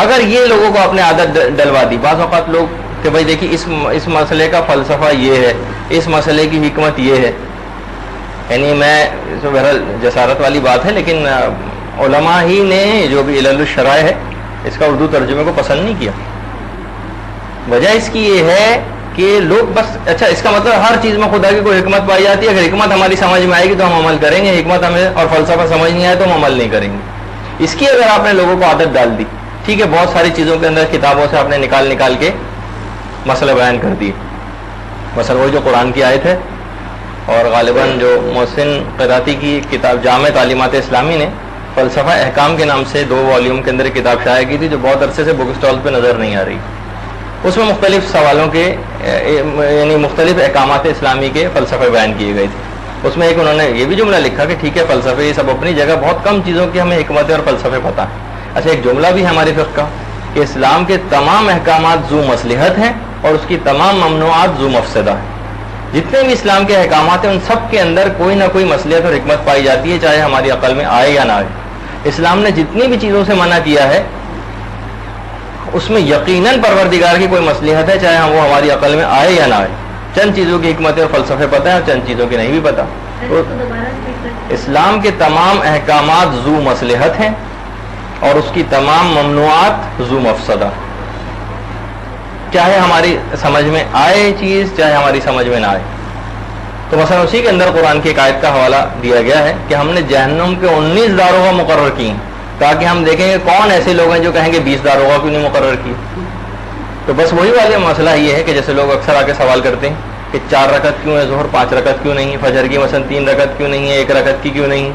B: اگر یہ لوگوں کو اپنے عادت ڈلوا دی، بعض اوقات لوگ کہ بھائی دیکھیے اس مسئلے کا فلسفہ یہ ہے، اس مسئلے کی حکمت یہ ہے، یعنی میں بہرحال جسارت والی بات ہے لیکن علماء ہی نے جو بھی علل الشرائع ہے اس کا اردو ترجمے کو پسند نہیں کیا. وجہ اس کی یہ ہے کہ لوگ بس اچھا اس کا مطلب ہر چیز میں خدا کی کوئی حکمت پائی جاتی ہے، اگر حکمت ہماری سمجھ میں آئے گی تو ہم عمل کریں گے، حکمت ہمیں اور فلسفہ سمجھ نہیں آئے تو ہم عمل نہیں کریں گے. اس کی اگر آپ نے لوگوں کو عادت ڈال دی، ٹھیک ہے بہت ساری چیزوں کے اندر کتابوں سے آپ نے نکال کے مسئلہ بیان کر دی، مثلا وہی جو قرآن کی آیت ہے، اور غالباً جو محسن قراتی کی کتاب جامع تعلیمات اسلامی نے فلسفہ احکام کے نام سے 2 والیوم کے اندر ایک کتاب شائع کی تھی جو بہت عرصے سے بک اسٹال پہ نظر نہیں آ رہی. اس میں مختلف سوالوں کے یعنی مختلف احکامات اسلامی کے فلسفے بیان کیے گئے تھے. اس میں ایک انہوں نے یہ بھی جملہ لکھا کہ ٹھیک ہے فلسفے یہ سب اپنی جگہ، بہت کم چیزوں کی ہمیں حکمتیں اور فلسفے پتہ ہیں. اچھا ایک جملہ بھی ہے ہمارے فقہ کا کہ اسلام کے تمام احکامات ذو مصلحت ہیں اور اس کی تمام ممنوعات ذو مفسدہ ہیں. جتنے بھی اسلام کے احکامات ہیں ان سب کے اندر کوئی نہ کوئی مصلحت اور حکمت پائی جاتی ہے، چاہے ہماری عقل میں آئے یا نہ آئے. اسلام نے جتنی بھی چیزوں سے منع کیا ہے اس میں یقیناً پروردگار کی کوئی مصلحت ہے، چاہے وہ ہماری عقل میں آئے یا نہ آئے. چند چیزوں کی حکمتیں اور فلسفے پتہ ہیں اور چند چیزوں کی نہیں بھی پتہ. تو اسلام کے تمام احکامات ذو مصلحت ہیں اور اس کی تمام ممنوعات ذو مفسدہ، چاہے ہماری سمجھ میں آئے چیز چاہے ہماری سمجھ میں نہ آئے. تو مثلا اسی کے اندر قرآن کی ایک آیت کا حوالہ دیا گیا ہے کہ ہم نے جہنم کے 19 داروغہ مقرر کی ہیں تاکہ ہم دیکھیں کہ کون ایسے لوگ ہیں جو کہیں گے 20 داروغہ کیوں نہیں مقرر کی. تو بس وہی والے مسئلہ یہ ہے کہ جیسے لوگ اکثر آ کے سوال کرتے ہیں کہ 4 رکعت کیوں ہے ظہر، 5 رکعت کیوں نہیں، فجر کی مثلا 3 رکعت کیوں نہیں ہے، 1 رکعت کی کیوں نہیں.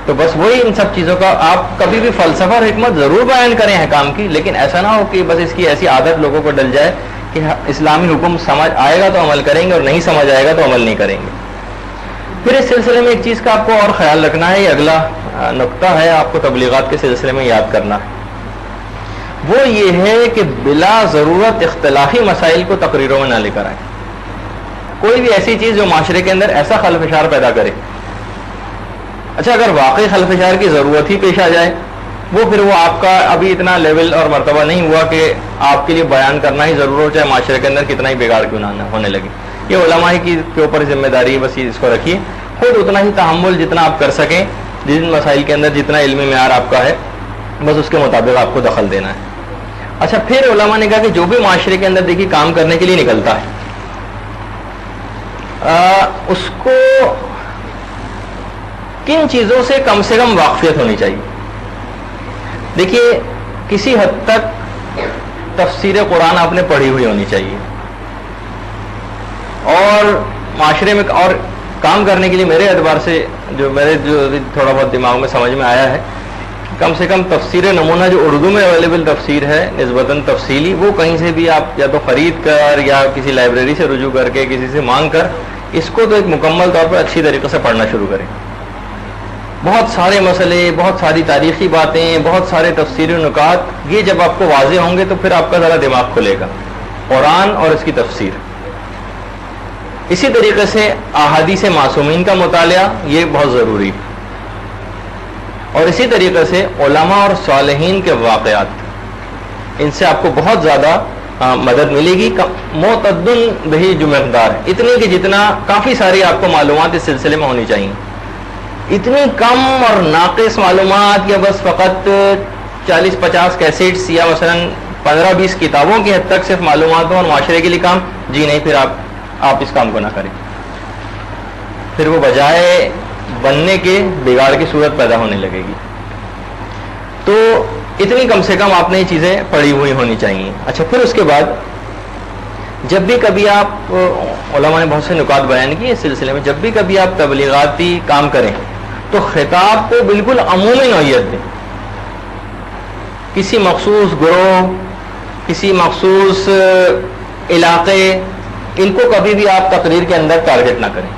B: تو بس وہی ان سب چیزوں کا آپ کبھی بھی فلسفہ اور حکمت ضرور بیان کریں احکام کی، لیکن ایسا نہ ہو کہ بس اس کی ایسی عادت لوگوں کو ڈل جائے کہ اسلامی حکم سمجھ آئے گا تو عمل کریں گے اور نہیں سمجھ آئے گا تو عمل نہیں کریں گے. پھر اس سلسلے میں ایک چیز کا آپ کو اور خیال رکھنا ہے، یہ اگلا نقطہ ہے آپ کو تبلیغات کے سلسلے میں یاد کرنا ہے. وہ یہ ہے کہ بلا ضرورت اختلافی مسائل کو تقریروں میں نہ لے کر آئیں. کوئی بھی ایسی چیز جو معاشرے کے اندر ایسا خلفشار پیدا کرے، اچھا اگر واقعی خلفشار کی ضرورت ہی پیش آ جائے وہ پھر وہ آپ کا ابھی اتنا لیول اور مرتبہ نہیں ہوا کہ آپ کے لیے بیان کرنا ہی ضرور ہو، چاہے معاشرے کے اندر کتنا ہی بگاڑ کیوں نہ ہونے لگے. یہ علماء کی کے اوپر ذمہ داری ہے، بس اس کو رکھیے، خود اتنا ہی تحمل جتنا آپ کر سکیں، جن مسائل کے اندر جتنا علمی معیار آپ کا ہے بس اس کے مطابق آپ کو دخل دینا ہے. اچھا پھر علماء نے کہا کہ جو بھی معاشرے کے اندر دیکھیے کام کرنے کے لیے نکلتا ہے اس کو کن چیزوں سے کم واقفیت ہونی چاہیے. دیکھیے کسی حد تک تفسیر قرآن آپ نے پڑھی ہوئی ہونی چاہیے، اور معاشرے میں اور کام کرنے کے لیے میرے اعتبار سے جو تھوڑا بہت دماغ میں سمجھ میں آیا ہے، کم سے کم تفسیر نمونہ جو اردو میں اویلیبل تفسیر ہے نسبتاً تفصیلی، وہ کہیں سے بھی آپ یا تو خرید کر یا کسی لائبریری سے رجوع کر کے کسی سے مانگ کر اس کو تو ایک مکمل طور پر اچھی طریقے سے پڑھنا شروع کریں. بہت سارے مسئلے، بہت ساری تاریخی باتیں، بہت سارے تفسیری نکات، یہ جب آپ کو واضح ہوں گے تو پھر آپ کا ذرا دماغ کھلے گا. قرآن اور اس کی تفسیر، اسی طریقے سے احادیث معصومین کا مطالعہ یہ بہت ضروری ہے، اور اسی طریقے سے علماء اور صالحین کے واقعات، ان سے آپ کو بہت زیادہ مدد ملے گی. معتدن بہی جو مقدار ہے اتنی کہ جتنا کافی ساری آپ کو معلومات اس سلسلے میں ہونی چاہیے. اتنی کم اور ناقص معلومات یا بس فقط 40-50 کیسٹس یا مثلا 15-20 کتابوں کی حد تک صرف معلومات ہوں اور معاشرے کے لیے کام، جی نہیں، پھر آپ اس کام کو نہ کریں. پھر وہ بجائے بننے کے بگاڑ کی صورت پیدا ہونے لگے گی. تو اتنی کم سے کم آپ نے یہ چیزیں پڑھی ہوئی ہونی چاہیے. اچھا پھر اس کے بعد جب بھی کبھی آپ، علماء نے بہت سے نکات بیان کیے اس سلسلے میں، جب بھی کبھی آپ تبلیغاتی کام کریں تو خطاب کو بالکل عمومی نوعیت دیں. کسی مخصوص گروہ، کسی مخصوص علاقے، ان کو کبھی بھی آپ تقریر کے اندر ٹارگٹ نہ کریں.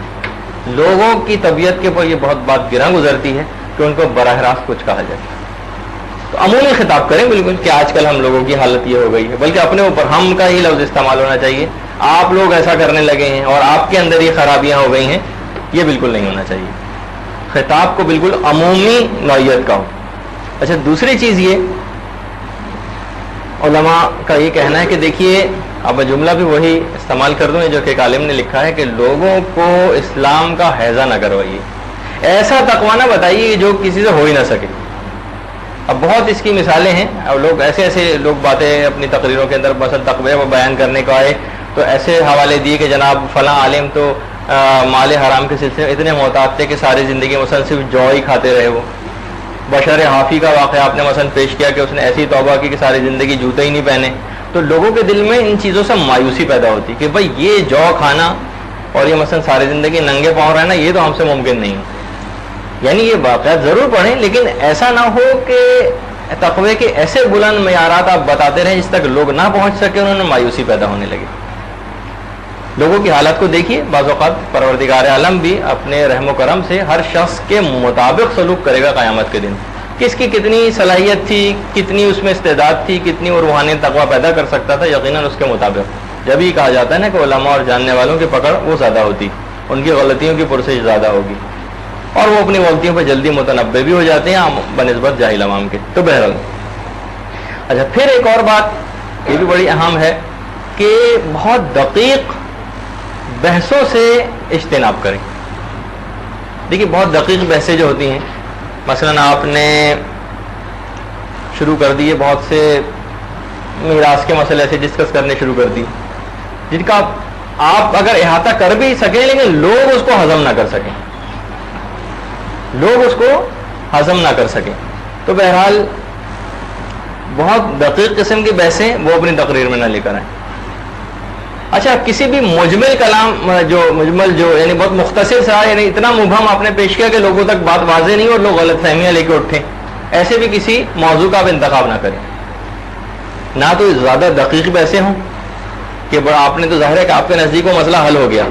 B: لوگوں کی طبیعت کے اوپر یہ بہت بات گراں گزرتی ہے کہ ان کو براہ راست کچھ کہا جائے. تو عمومی خطاب کریں بالکل کہ آج کل ہم لوگوں کی حالت یہ ہو گئی ہے، بلکہ اپنے اوپر ہم کا ہی لفظ استعمال ہونا چاہیے. آپ لوگ ایسا کرنے لگے ہیں اور آپ کے اندر یہ خرابیاں ہو گئی ہیں، یہ بالکل نہیں ہونا چاہیے. خطاب کو بالکل عمومی نوعیت کا ہو. اچھا دوسری چیز یہ علماء کا یہ کہنا ہے کہ دیکھیے، اب میں جملہ بھی وہی استعمال کر دوں جو کہ ایک عالم نے لکھا ہے کہ لوگوں کو اسلام کا حیضہ نہ کروائیے، ایسا تقویٰ نہ بتائیے جو کسی سے ہو ہی نہ سکے. اب بہت اس کی مثالیں ہیں. اب لوگ ایسے لوگ باتیں اپنی تقریروں کے اندر مثلا تقویٰ کو بیان کرنے کو آئے تو ایسے حوالے دیے کہ جناب فلاں عالم تو مال حرام کے سلسلے میں اتنے محتاط تھے کہ ساری زندگی مثلا صرف جو ہی کھاتے رہے. وہ بشر حافی کا واقعہ آپ نے مثلا پیش کیا کہ اس نے ایسی توبہ کی کہ ساری زندگی جوتے ہی نہیں پہنے. تو لوگوں کے دل میں ان چیزوں سے مایوسی پیدا ہوتی کہ بھائی یہ جو کھانا اور یہ مثلا ساری زندگی ننگے پاؤں رہنا یہ تو ہم سے ممکن نہیں. یعنی یہ واقعات ضرور پڑھیں لیکن ایسا نہ ہو کہ تقوی کے ایسے بلند معیارات آپ بتاتے رہے جس تک لوگ نہ پہنچ سکے، انہوں نے مایوسی پیدا ہونے لگی. لوگوں کی حالت کو دیکھیے، بعض اوقات پروردگار عالم بھی اپنے رحم و کرم سے ہر شخص کے مطابق سلوک کرے گا قیامت کے دن. کس کی کتنی صلاحیت تھی، کتنی اس میں استعداد تھی، کتنی وہ روحانی تقوی پیدا کر سکتا تھا، یقیناً اس کے مطابق. جب یہ کہا جاتا ہے نا کہ علماء اور جاننے والوں کی پکڑ وہ زیادہ ہوتی، ان کی غلطیوں کی پرسش زیادہ ہوگی، اور وہ اپنی غلطیوں پہ جلدی متنبع بھی ہو جاتے ہیں بنسبت جاہل عوام کے. تو بہرحال اچھا، پھر ایک اور بات یہ بھی بڑی اہم ہے کہ بہت دقیق بحثوں سے اجتناب کریں. دیکھیے بہت دقیق بحثیں جو ہوتی ہیں، مثلا آپ نے شروع کر دیے بہت سے میراث کے مسئلے ایسے ڈسکس کرنے شروع کر دی جن کا آپ اگر احاطہ کر بھی سکیں لیکن لوگ اس کو ہضم نہ کر سکیں، لوگ اس کو ہضم نہ کر سکیں. تو بہرحال بہت دقیق قسم کی بحثیں وہ اپنی تقریر میں نہ لے کر آئیں. اچھا، کسی بھی مجمل کلام جو یعنی بہت مختصر سا، یعنی اتنا مبہم آپ نے پیش کیا کہ لوگوں تک بات واضح نہیں اور لوگ غلط فہمیاں لے کے اٹھیں، ایسے بھی کسی موضوع کا آپ انتخاب نہ کریں. نہ تو زیادہ دقیق بحثیں ہوں کہ آپ نے تو ظاہر ہے کہ آپ کے نزدیک وہ مسئلہ حل ہو گیا،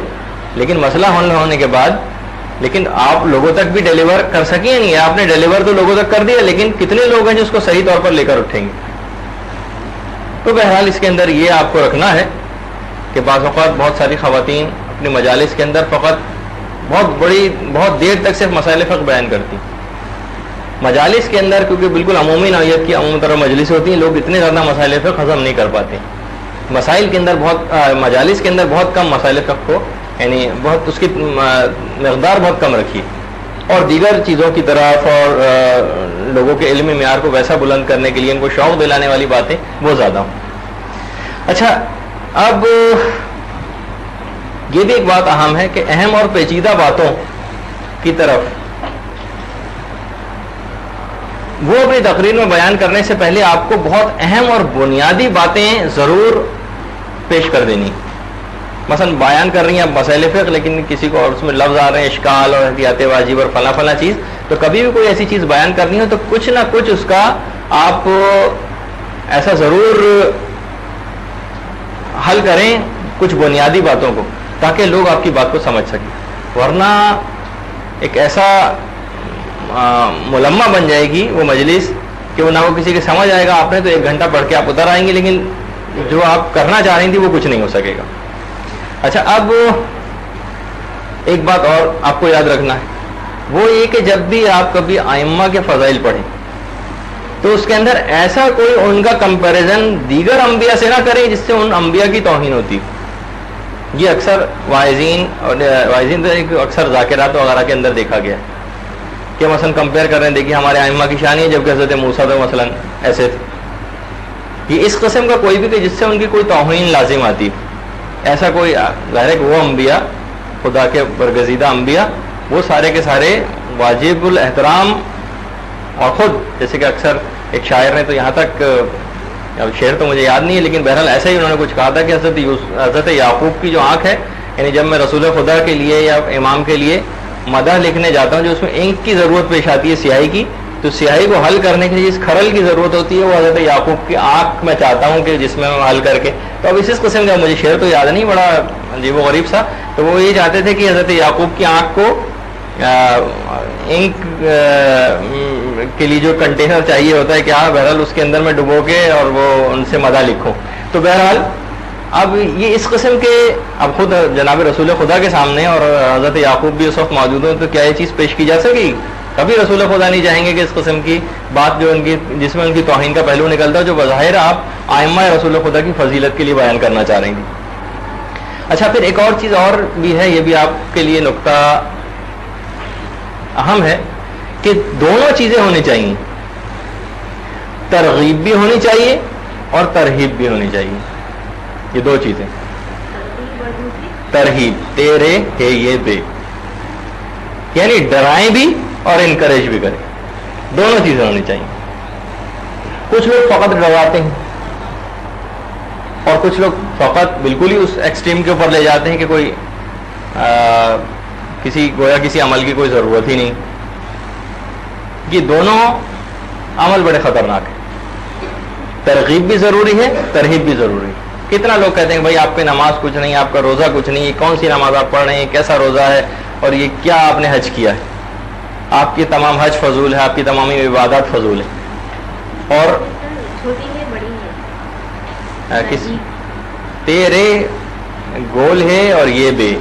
B: لیکن مسئلہ حل ہونے کے بعد لیکن آپ لوگوں تک بھی ڈیلیور کر سکیں نہیں. آپ نے ڈیلیور تو لوگوں تک کر دیا، لیکن کتنے لوگ ہیں جو اس کو صحیح طور پر لے کر اٹھیں گے. تو بہرحال اس کے اندر یہ آپ کو رکھنا ہے کہ بعض اوقات بہت ساری خواتین اپنی مجالس کے اندر فقط بہت دیر تک صرف مسائل فقہ بیان کرتی. مجالس کے اندر کیونکہ بالکل عمومی نوعیت کی عمومی طرح مجلس ہوتی ہیں، لوگ اتنے زیادہ مسائل فقہ ہضم نہیں کر پاتے. مسائل کے اندر مجالس کے اندر بہت کم مسائل فقہ کو، یعنی بہت اس کی مقدار بہت کم رکھی، اور دیگر چیزوں کی طرف اور لوگوں کے علمی معیار کو ویسا بلند کرنے کے لیے ان کو شوق دلانے والی باتیں وہ زیادہ ہوں. اچھا، اب یہ بھی ایک بات اہم ہے کہ اہم اور پیچیدہ باتوں کی طرف وہ اپنی تقریر میں بیان کرنے سے پہلے آپ کو بہت اہم اور بنیادی باتیں ضرور پیش کر دینی. مثلا بیان کر رہی ہیں آپ مسائل فقہ، لیکن کسی کو اور اس میں لفظ آ رہے ہیں اشکال اور احتیاط واجب اور فلاں چیز، تو کبھی بھی کوئی ایسی چیز بیان کرنی ہو تو کچھ نہ کچھ اس کا آپ ایسا ضرور حل کریں کچھ بنیادی باتوں کو، تاکہ لوگ آپ کی بات کو سمجھ سکیں. ورنہ ایک ایسا ملمہ بن جائے گی وہ مجلس کہ وہ نہ وہ کسی کے سمجھ آئے گا. آپ نے تو 1 گھنٹہ پڑھ کے آپ ادھر آئیں گے، لیکن جو آپ کرنا چاہ رہی تھی وہ کچھ نہیں ہو سکے گا. اچھا، اب ایک بات اور آپ کو یاد رکھنا ہے، وہ یہ کہ جب بھی آپ کبھی ائمہ کے فضائل پڑھیں تو اس کے اندر ایسا کوئی ان کا کمپیریزن دیگر انبیاء سے نہ کریں جس سے ان انبیاء کی توہین ہوتی. یہ اکثر واعظین تو اکثر ذاکرات وغیرہ کے اندر دیکھا گیا ہے کہ مثلا کمپیئر کر رہے ہیں، دیکھیے ہمارے ائمہ کی شان ہے جبکہ حضرت موسیٰ تو مثلا ایسے تھے. یہ اس قسم کا کوئی بھی کہ جس سے ان کی کوئی توہین لازم آتی، ایسا کوئی ظاہر ہے کہ وہ انبیاء خدا کے برگزیدہ انبیاء وہ سارے کے سارے واجب الاحترام، اور خود جیسے کہ اکثر ایک شاعر نے تو یہاں تک، شعر تو مجھے یاد نہیں ہے لیکن بہرحال ایسا ہی انہوں نے کچھ کہا تھا کہ حضرت یعقوب کی جو آنکھ ہے، یعنی جب میں رسول خدا کے لیے یا امام کے لیے مدح لکھنے جاتا ہوں جو اس میں انک کی ضرورت پیش آتی ہے سیاہی کی، تو سیاہی کو حل کرنے کے لیے جس کھرل کی ضرورت ہوتی ہے وہ حضرت یعقوب کی آنکھ میں چاہتا ہوں کہ جس میں حل کر کے. تو اب اس قسم کا مجھے شعر تو یاد نہیں، بڑا عجیب و غریب سا، تو وہ یہ چاہتے تھے کہ حضرت یعقوب کی آنکھ کو انک کے لیے جو کنٹینر چاہیے ہوتا ہے کہ بہرحال اس کے اندر میں ڈبو کے اور وہ ان سے مدح لکھوں. تو بہرحال اب یہ اس قسم کے، اب خود جناب رسول خدا کے سامنے اور حضرت یعقوب بھی اس وقت موجود ہوں تو کیا یہ چیز پیش کی جا سکے گی؟ کبھی رسول خدا نہیں چاہیں گے کہ اس قسم کی بات جو ان کی جس میں ان کی توہین کا پہلو نکلتا ہے جو بظاہر آپ ائمہ رسول خدا کی فضیلت کے لیے بیان کرنا چاہ رہی تھی. اچھا، پھر ایک اور چیز اور بھی ہے، یہ بھی آپ کے لیے نقطہ اہم ہے کہ دونوں چیزیں ہونی چاہیے، ترغیب بھی ہونی چاہیے اور ترہیب بھی ہونی چاہیے. یہ دو چیزیں، ترہیب تیرے ہے یہ بے، یعنی ڈرائیں بھی اور انکریج بھی کریں، دونوں چیزیں ہونی چاہیے. کچھ لوگ فقط ڈراتے ہیں اور کچھ لوگ فقط بالکل ہی اس ایکسٹریم کے اوپر لے جاتے ہیں کہ کوئی کسی عمل کی کوئی ضرورت ہی نہیں. یہ دونوں عمل بڑے خطرناک ہے. ترغیب بھی ضروری ہے, ترہیب بھی ضروری ہے. کتنا لوگ کہتے ہیں بھائی آپ کی نماز کچھ نہیں, آپ کا روزہ کچھ نہیں, کون سی نماز آپ پڑھ رہے ہیں, کیسا روزہ ہے, اور یہ کیا آپ نے حج کیا ہے, آپ کی تمام حج فضول ہے, آپ کی تمام عبادات فضول ہے. اور
C: چھوٹی ہے بڑی ہے,
B: کس تیرے گول ہے اور یہ بے.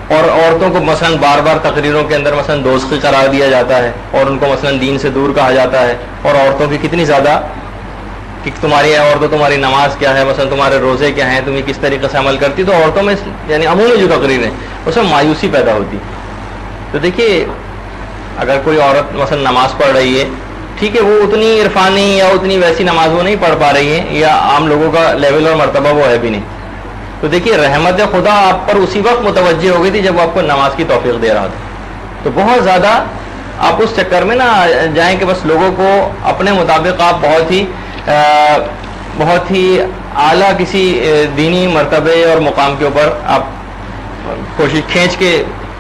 B: اور عورتوں کو مثلا بار بار تقریروں کے اندر مثلا دوزخی قرار دیا جاتا ہے, اور ان کو مثلا دین سے دور کہا جاتا ہے, اور عورتوں کی کتنی زیادہ کہ تمہاری عورتوں تمہاری نماز کیا ہے, مثلا تمہارے روزے کیا ہیں, تم یہ کس طریقے سے عمل کرتی. تو عورتوں میں یعنی عمومی جو تقریر ہیں اس میں مایوسی پیدا ہوتی. تو دیکھیے اگر کوئی عورت مثلا نماز پڑھ رہی ہے, ٹھیک ہے, وہ اتنی عرفانی یا اتنی ویسی نماز وہ نہیں پڑھ پا رہی ہے, یا عام لوگوں کا لیول اور مرتبہ وہ ہے بھی نہیں, تو دیکھیے رحمت خدا آپ پر اسی وقت متوجہ ہو گئی تھی جب وہ آپ کو نماز کی توفیق دے رہا تھا. تو بہت زیادہ آپ اس چکر میں نہ جائیں کہ بس لوگوں کو اپنے مطابق آپ بہت ہی اعلیٰ کسی دینی مرتبے اور مقام کے اوپر آپ کوشش کھینچ کے,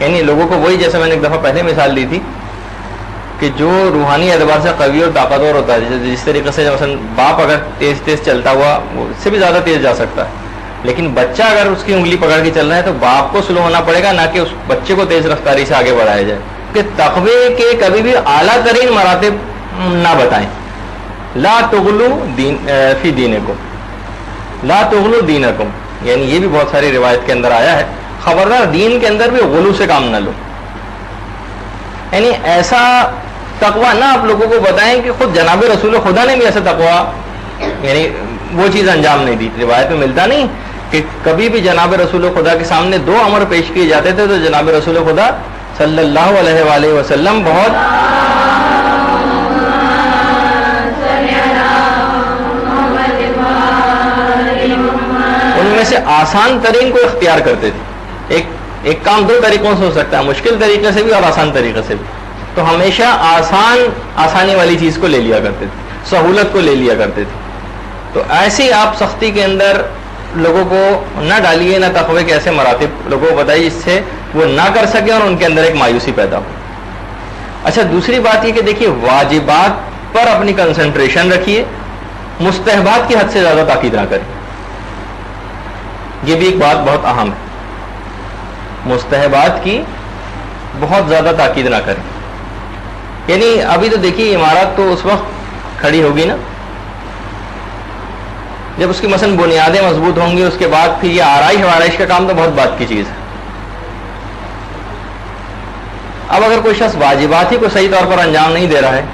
B: یعنی لوگوں کو وہی, جیسے میں نے ایک دفعہ پہلے مثال دی تھی کہ جو روحانی اعتبار سے قوی اور طاقتور ہوتا ہے, جس طریقے سے مثلا باپ اگر تیز تیز چلتا ہوا اس سے بھی زیادہ تیز جا سکتا ہے, لیکن بچہ اگر اس کی انگلی پکڑ کے چل رہا ہے تو باپ کو سلو ہونا پڑے گا, نہ کہ اس بچے کو تیز رفتاری سے آگے بڑھایا جائے. کہ تقوی کے کبھی بھی اعلیٰ ترین مراتب نہ بتائیں. لا تغلو فی دینکم, لا تغلو دینکم, یعنی یہ بھی بہت ساری روایت کے اندر آیا ہے, خبردار دین کے اندر بھی غلو سے کام نہ لو. یعنی ایسا تقوی نہ آپ لوگوں کو بتائیں کہ خود جناب رسول خدا نے بھی ایسا تقوی یعنی وہ چیز انجام نہیں دی. روایت میں ملتا نہیں کہ کبھی بھی جناب رسول خدا کے سامنے دو امر پیش کیے جاتے تھے تو جناب رسول خدا صلی اللہ علیہ وآلہ وسلم بہت ان میں سے آسان ترین کو اختیار کرتے تھے. ایک کام دو طریقوں سے ہو سکتا ہے, مشکل طریقے سے بھی اور آسان طریقے سے بھی. تو ہمیشہ آسانی والی چیز کو لے لیا کرتے تھے, سہولت کو لے لیا کرتے تھے. تو ایسی آپ سختی کے اندر لوگوں کو نہ ڈالیے, نہ تقوی کے ایسے مراتب لوگوں کو بتائیے جس سے وہ نہ کر سکے اور ان کے اندر ایک مایوسی پیدا ہو. اچھا دوسری بات یہ کہ دیکھیے واجبات پر اپنی کنسنٹریشن رکھیے, مستحبات کی حد سے زیادہ تاکید نہ کریں. یہ بھی ایک بات بہت اہم ہے, مستحبات کی بہت زیادہ تاکید نہ کریں. یعنی ابھی تو دیکھیے عمارت تو اس وقت کھڑی ہوگی نا جب اس کی مثلا بنیادیں مضبوط ہوں گی, اس کے بعد پھر یہ آرائش کا کام تو بہت بات کی چیز ہے. اب اگر کوئی شخص واجبات ہی کو صحیح طور پر انجام نہیں دے رہا ہے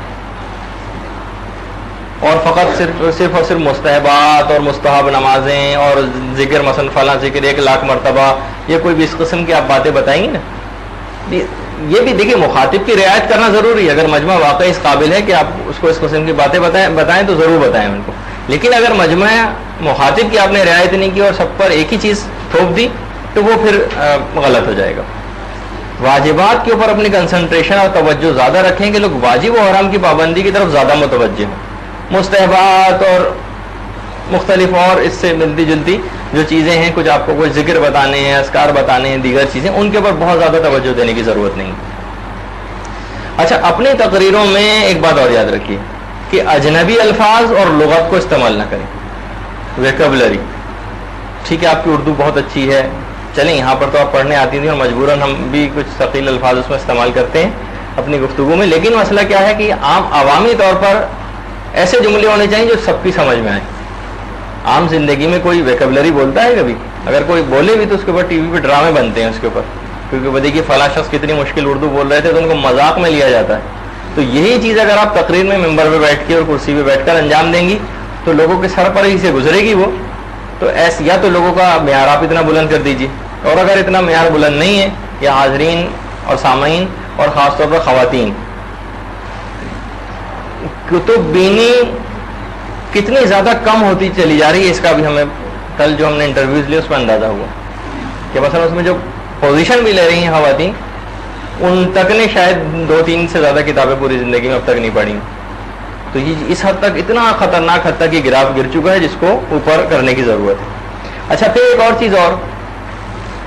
B: اور فقط صرف اور صرف مستحبات اور مستحب نمازیں اور ذکر مثلا فلاں ذکر 1,00,000 مرتبہ, یہ کوئی بھی اس قسم کی آپ باتیں بتائیں گی نا, یہ بھی دیکھیے مخاطب کی رعایت کرنا ضروری ہے. اگر مجمع واقعی اس قابل ہے کہ آپ اس کو اس قسم کی باتیں بتائیں تو ضرور بتائیں ان کو. لیکن اگر مجمع مخاطب کی آپ نے رعایت نہیں کی اور سب پر ایک ہی چیز تھوپ دی تو وہ پھر غلط ہو جائے گا. واجبات کے اوپر اپنی کنسنٹریشن اور توجہ زیادہ رکھیں کہ لوگ واجب و حرام کی پابندی کی طرف زیادہ متوجہ ہوں. مستحبات اور مختلف اور اس سے ملتی جلتی جو چیزیں ہیں, کچھ آپ کو کچھ ذکر بتانے ہیں, اذکار بتانے ہیں, دیگر چیزیں, ان کے اوپر بہت زیادہ توجہ دینے کی ضرورت نہیں. اچھا اپنی تقریروں میں ایک بات اور یاد رکھیے کہ اجنبی الفاظ اور لغت کو استعمال نہ کریں. ویکیبلری ٹھیک ہے, آپ کی اردو بہت اچھی ہے, چلیں یہاں پر تو آپ پڑھنے آتی تھیں اور مجبوراً ہم بھی کچھ ثقیل الفاظ اس میں استعمال کرتے ہیں اپنی گفتگو میں. لیکن مسئلہ کیا ہے کہ عوامی طور پر ایسے جملے ہونے چاہیے جو سب کی سمجھ میں آئیں. عام زندگی میں کوئی ویکیبلری بولتا ہے کبھی؟ اگر کوئی بولے بھی تو اس کے اوپر ٹی وی پہ ڈرامے بنتے ہیں اس کے اوپر, کیونکہ وہ دیکھیے فلاں شخص کتنی مشکل اردو بول رہے تھے تو ان کو مذاق میں لیا جاتا ہے. تو یہی چیز اگر آپ تقریر میں ممبر پہ بیٹھ کے اور کرسی پہ بیٹھ کر انجام دیں گی تو لوگوں کے سر پر ہی سے گزرے گی وہ. تو ایسے یا تو لوگوں کا معیار آپ اتنا بلند کر دیجیے, اور اگر اتنا معیار بلند نہیں ہے یا حاضرین اور سامعین اور خاص طور پر خواتین کتب بینی کتنی زیادہ کم ہوتی چلی جا رہی ہے, اس کا بھی ہمیں کل جو ہم نے انٹرویوز لیے اس میں اندازہ ہوا کہ مثلا اس میں جو پوزیشن بھی لے رہی ہیں خواتین ان تک نے شاید 2-3 سے زیادہ کتابیں پوری زندگی میں اب تک نہیں پڑھی. تو یہ اس حد تک اتنا خطرناک حد تک یہ گراف گر چکا ہے جس کو اوپر کرنے کی ضرورت ہے. اچھا پھر ایک اور چیز اور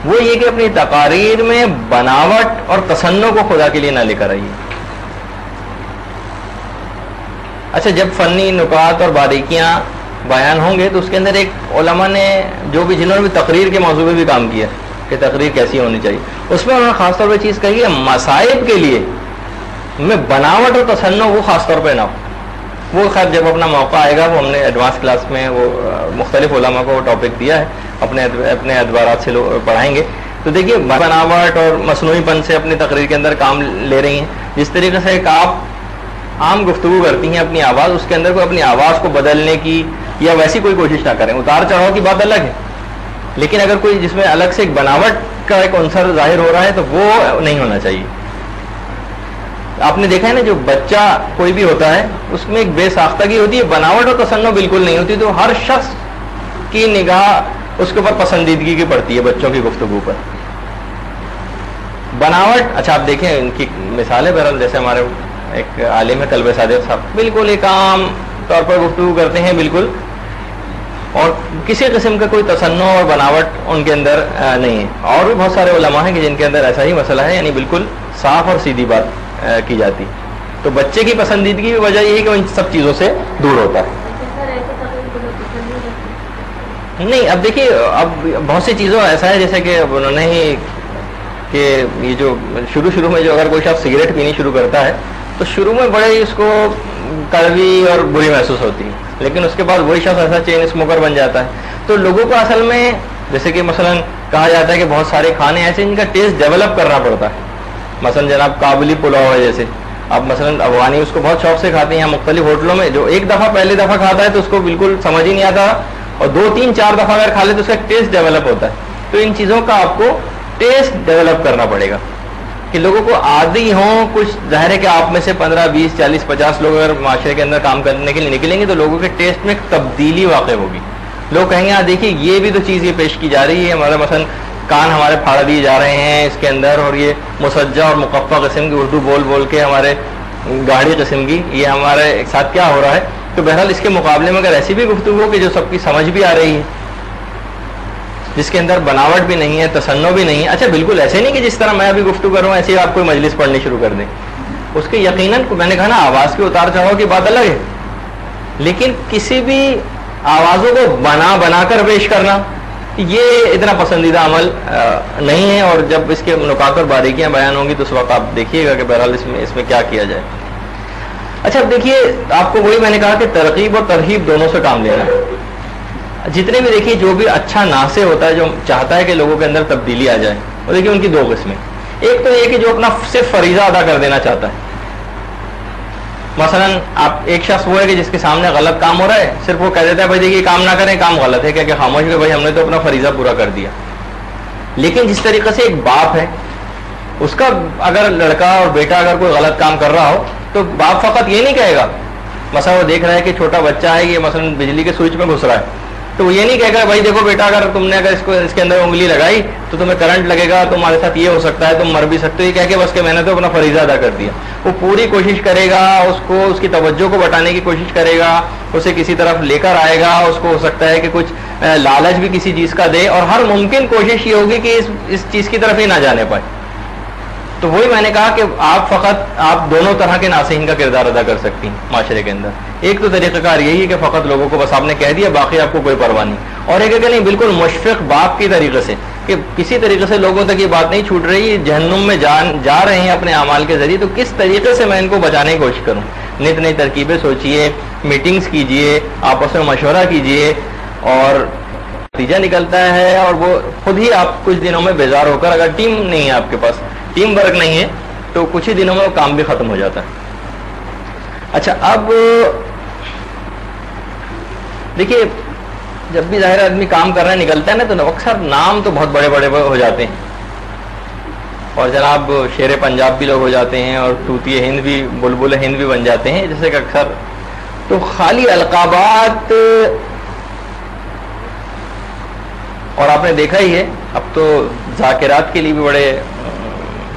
B: وہ یہ کہ اپنی تقاریر میں بناوٹ اور تصنع کو خدا کے لیے نہ لے کر آئیے. اچھا جب فنی نکات اور باریکیاں بیان ہوں گے تو اس کے اندر ایک علماء نے جنہوں نے بھی تقریر کے موضوع پہ بھی کام کیا کہ تقریر کیسی ہونی چاہیے, اس میں انہوں نے خاص طور پہ چیز کہی ہے مصائب کے لیے میں بناوٹ اور تصنع وہ خاص طور پہ نہ ہو. وہ خیر جب اپنا موقع آئے گا وہ ہم نے ایڈوانس کلاس میں وہ مختلف علماء کو ٹاپک دیا ہے, اپنے ادوارات سے پڑھائیں گے. تو دیکھیے بناوٹ اور مصنوعی پن سے اپنی تقریر کے اندر کام لے رہی ہیں. جس طریقے سے ایک آپ عام گفتگو کرتی ہیں اپنی آواز, اس کے اندر کوئی اپنی آواز کو بدلنے کی یا ویسی کوئی کوشش نہ کریں. اتار چڑھاؤ کی بات الگ ہے, لیکن اگر کوئی جس میں الگ سے ایک بناوٹ کا ایک عنصر ظاہر ہو رہا ہے تو وہ نہیں ہونا چاہیے. آپ نے دیکھا ہے نا جو بچہ کوئی بھی ہوتا ہے اس میں ایک بے ساختگی ہوتی ہے, بناوٹ اور تصنع بالکل نہیں ہوتی, تو ہر شخص کی نگاہ اس کے اوپر پسندیدگی کی پڑتی ہے بچوں کی گفتگو پر. بناوٹ اچھا آپ دیکھیں ان کی مثال ہے بہرحال, جیسے ہمارے ایک عالم ہے کلب صادق صاحب, بالکل ایک عام طور پر گفتگو کرتے ہیں بالکل, اور کسی قسم کا کوئی تصنع اور بناوٹ ان کے اندر نہیں ہے. اور بھی بہت سارے علماء ہیں کہ جن کے اندر ایسا ہی مسئلہ ہے, یعنی بالکل صاف اور سیدھی بات کی جاتی. تو بچے کی پسندیدگی کی وجہ یہ ہے کہ وہ ان سب چیزوں سے دور ہوتا ہے. نہیں اب دیکھیے اب بہت سی چیزوں ایسا ہے جیسے کہ اب انہوں نے ہی کہ یہ جو شروع میں جو اگر کوئی شخص سگریٹ پینی شروع کرتا ہے تو شروع میں بڑے ہی اس کو کڑوی اور بری محسوس ہوتی ہے, لیکن اس کے بعد وہی شخص ایسا چین اسموکر بن جاتا ہے. تو لوگوں کو اصل میں جیسے کہ مثلا کہا جاتا ہے کہ بہت سارے کھانے ایسے جن کا ٹیسٹ ڈیولپ کرنا پڑتا ہے. مثلا جناب کابلی پلاؤ ہے, جیسے اب مثلا افغانی اس کو بہت شوق سے کھاتے ہیں یہاں مختلف ہوٹلوں میں, جو ایک دفعہ پہلی دفعہ کھاتا ہے تو اس کو بالکل سمجھ ہی نہیں آتا, اور 2 3 4 دفعہ اگر کھا لے تو اس کا ٹیسٹ ڈیولپ ہوتا ہے. تو ان چیزوں کا آپ کو ٹیسٹ ڈیولپ کرنا پڑے گا کہ لوگوں کو عادی ہوں. کچھ ظاہر ہے کہ آپ میں سے 15 20 40 50 لوگ اگر معاشرے کے اندر کام کرنے کے لیے نکلیں گے تو لوگوں کے ٹیسٹ میں تبدیلی واقع ہوگی. لوگ کہیں گے ہاں دیکھیے یہ بھی تو چیز یہ پیش کی جا رہی ہے, ہمارا مثلا کان ہمارے پھاڑ دیے جا رہے ہیں اس کے اندر, اور یہ مسجع اور مقفع قسم کی اردو بول بول کے ہمارے گاڑی قسم کی یہ ہمارے ایک ساتھ کیا ہو رہا ہے. تو بہرحال اس کے مقابلے میں اگر ایسی بھی گفتگو ہو کہ جو سب کی سمجھ بھی آ رہی ہے, جس کے اندر بناوٹ بھی نہیں ہے, تصنع بھی نہیں ہے. اچھا بالکل ایسے نہیں کہ جس طرح میں ابھی گفتگو کر رہا ہوں ایسے ہی آپ کوئی مجلس پڑھنی شروع کر دیں. اس کے یقیناً میں نے کہا نا آواز کے اتار چڑھاؤ کی بات الگ ہے, لیکن کسی بھی آوازوں کو بنا کر پیش کرنا یہ اتنا پسندیدہ عمل نہیں ہے. اور جب اس کے نکات اور باریکیاں بیان ہوں گی تو اس وقت آپ دیکھیے گا کہ بہرحال اس میں کیا کیا جائے. اچھا اب دیکھیے آپ کو وہی میں نے کہا کہ ترغیب اور ترہیب دونوں سے کام لینا. جتنے بھی دیکھیے جو بھی اچھا ناصح ہوتا ہے جو چاہتا ہے کہ لوگوں کے اندر تبدیلی آ جائے, اور دیکھیے ان کی 2 قسمیں. ایک تو یہ کہ جو اپنا صرف فریضہ ادا کر دینا چاہتا ہے. مثلا آپ ایک شخص وہ ہے کہ جس کے سامنے غلط کام ہو رہا ہے, صرف وہ کہہ دیتا ہے بھائی دیکھیے کام نہ کریں, کام غلط ہے, کہ خاموش ہے بھائی ہم نے تو اپنا فریضہ پورا کر دیا. لیکن جس طریقے سے ایک باپ ہے, اس کا اگر لڑکا اور بیٹا اگر کوئی غلط کام کر رہا ہو تو باپ فقط یہ نہیں کہے گا, مثلا وہ دیکھ رہا ہے کہ چھوٹا بچہ ہے یہ مثلا بجلی کے سوئچ میں گھس رہا ہے, تو وہ یہ نہیں کہے گا بھائی دیکھو بیٹا اگر تم نے اگر اس کے اندر انگلی لگائی تو تمہیں کرنٹ لگے گا, تمہارے ساتھ یہ ہو سکتا ہے, تم مر بھی سکتے ہو, یہ کہہ کے بس کہ میں نے تو اپنا فریضہ ادا کر دیا. وہ پوری کوشش کرے گا, اس کی توجہ کو بٹانے کی کوشش کرے گا, اسے کسی طرف لے کر آئے گا, اس کو ہو سکتا ہے کہ کچھ لالچ بھی کسی چیز کا دے, اور ہر ممکن کوشش یہ ہوگی کہ اس چیز کی طرف ہی نہ جانے پائے. تو وہی میں نے کہا کہ آپ دونوں طرح کے ناصحین کا کردار ادا کر سکتی ہیں معاشرے کے اندر. ایک تو طریقہ کار یہی ہے کہ فقط لوگوں کو بس آپ نے کہہ دیا, باقی آپ کو کوئی پرواہ نہیں. اور ایک ہے کہ نہیں بالکل مشفق باپ کی طریقے سے کہ کسی طریقے سے لوگوں تک یہ بات نہیں چھوٹ رہی, جہنم میں جا رہے ہیں اپنے اعمال کے ذریعے, تو کس طریقے سے میں ان کو بچانے کی کوشش کروں. نئی ترکیبیں سوچیے, میٹنگز کیجیے, آپس میں مشورہ کیجیے, اور نتیجہ نکلتا ہے. اور وہ خود ہی آپ کچھ دنوں میں بیزار ہو کر, اگر ٹیم نہیں ہے آپ کے پاس, ٹیم ورک نہیں ہے, تو کچھ ہی دنوں میں وہ کام بھی ختم ہو جاتا ہے. اچھا اب دیکھیے جب بھی ظاہر آدمی کام کر رہا ہے نکلتا ہے نا تو اکثر نام تو بہت بڑے بڑے ہو جاتے ہیں, اور جناب شیر پنجاب بھی لوگ ہو جاتے ہیں, اور طوطی ہند بھی, بلبل ہند بھی بن جاتے ہیں, جیسے کہ اکثر تو خالی القابات. اور آپ نے دیکھا ہی ہے اب تو ذاکرات کے لیے بھی بڑے